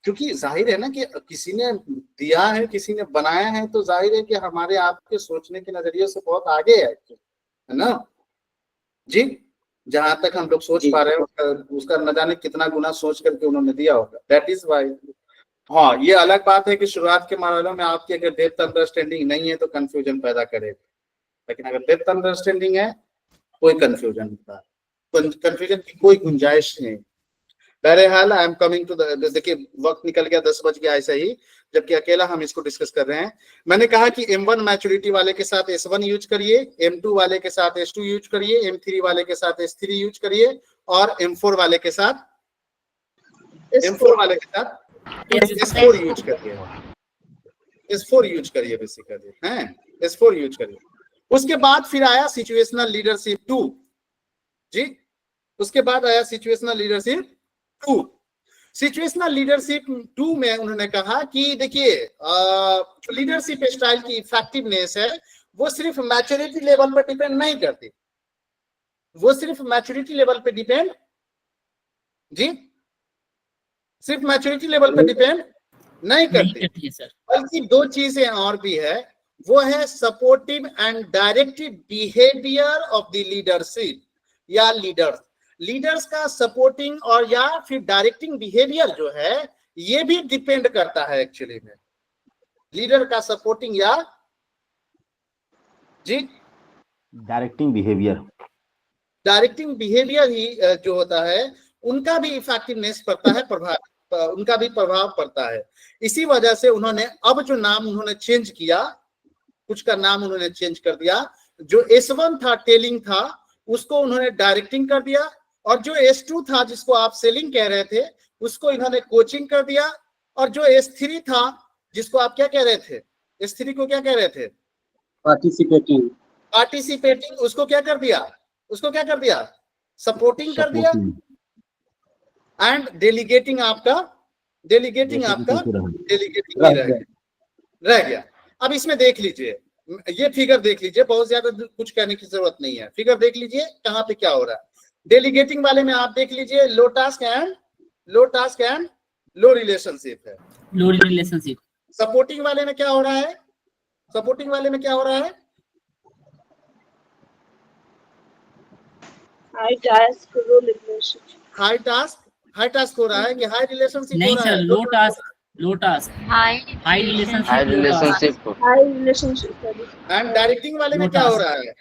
Speaker 1: क्योंकि जाहिर है ना कि किसी ने दिया है, किसी ने बनाया है, तो जाहिर है कि हमारे आपके सोचने के नजरिए से बहुत आगे है ना जी। जहां तक हम लोग सोच पा रहे हैं उसका न जाने कितना गुना सोच करके उन्होंने दिया होगा। That is why. हाँ, ये अलग बात है कि शुरुआत के मामलों में आपकी अगर डेप्थ अंडरस्टैंडिंग नहीं है तो कंफ्यूजन पैदा करेगा, लेकिन अगर डेप्थ अंडरस्टैंडिंग है कोई कंफ्यूजन की कोई गुंजाइश नहीं। बहरहाल I am coming to the, देखिए वक्त निकल गया, 10 बज गया ऐसा ही, जबकि अकेला हम इसको डिस्कस कर रहे हैं। मैंने कहा कि M1 मैच्योरिटी वाले के साथ S1 यूज करिए, M2 वाले के साथ S2 यूज करिए, M3 वाले के साथ S3 यूज करिए, और M4 वाले के साथ S4 यूज करिए। S4 यूज करिए बेसिकली, हैं S4 यूज करिए। उसके बाद फिर आया सिचुएशनल लीडरशिप 2 जी। उसके बाद आया सिचुएशनल लीडरशिप 2। सिचुएशनल लीडरशिप 2 में उन्होंने कहा कि देखिए जो लीडरशिप स्टाइल की इफेक्टिवनेस है वो सिर्फ मैच्योरिटी लेवल पर डिपेंड नहीं करती, वो सिर्फ मैच्योरिटी लेवल पे डिपेंड जी, सिर्फ मैच्योरिटी लेवल पे डिपेंड नहीं करती, बल्कि 2 चीजें और भी है। वो है supportive and directive behaviour of the leadership या लीडर्स का सपोर्टिंग और या फिर डायरेक्टिंग बिहेवियर जो है ये भी डिपेंड करता है एक्चुअली में। लीडर का सपोर्टिंग या जी
Speaker 3: डायरेक्टिंग
Speaker 1: बिहेवियर ही जो होता है उनका भी इफेक्टिवनेस पड़ता है, उनका भी प्रभाव पड़ता है। इसी वजह से उन्होंने अब जो नाम उन्होंने चेंज किया, कुछ का नाम उन्होंने चेंज कर दिया। जो S1 था टेलिंग था उसको उन्होंने डायरेक्टिंग कर दिया, और जो S2 था जिसको आप सेलिंग कह रहे थे उसको इन्होंने कोचिंग कर दिया, और जो S3 था जिसको आप क्या कह रहे थे, S3 को क्या कह रहे थे, पार्टिसिपेटिंग, उसको क्या कर दिया, सपोर्टिंग कर दिया। एंड डेलीगेटिंग आपका रह गया। अब इसमें देख लीजिए, ये फिगर देख लीजिए, बहुत ज्यादा कुछ कहने की जरूरत नहीं है, फिगर देख लीजिए कहाँ पे क्या हो रहा है। डेलीगेटिंग वाले में आप देख लीजिए लो टास्क एंड लो रिलेशनशिप है,
Speaker 2: लो रिलेशनशिप।
Speaker 1: सपोर्टिंग वाले में क्या हो रहा है, हाई टास्क हो रहा है कि हाई रिलेशनशिप हो रहा है।
Speaker 2: Low task high relationship
Speaker 1: and directing वाले में क्या हो रहा है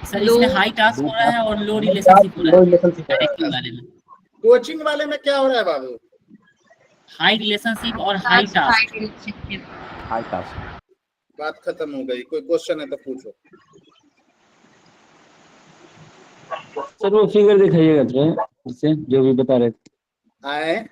Speaker 2: सर, इसमें हाई टास्क हो रहा है और लो रिलेशनशिप हो रहा है। डायरेक्टिंग वाले में,
Speaker 1: कोचिंग वाले में क्या हो रहा है बाबू,
Speaker 2: हाई रिलेशनशिप और हाई टास्क।
Speaker 1: बात खत्म हो गई। कोई क्वेश्चन है तो पूछो।
Speaker 8: सर वो फिगर दिखाइएगा जो भी बता रहे थे।
Speaker 1: आए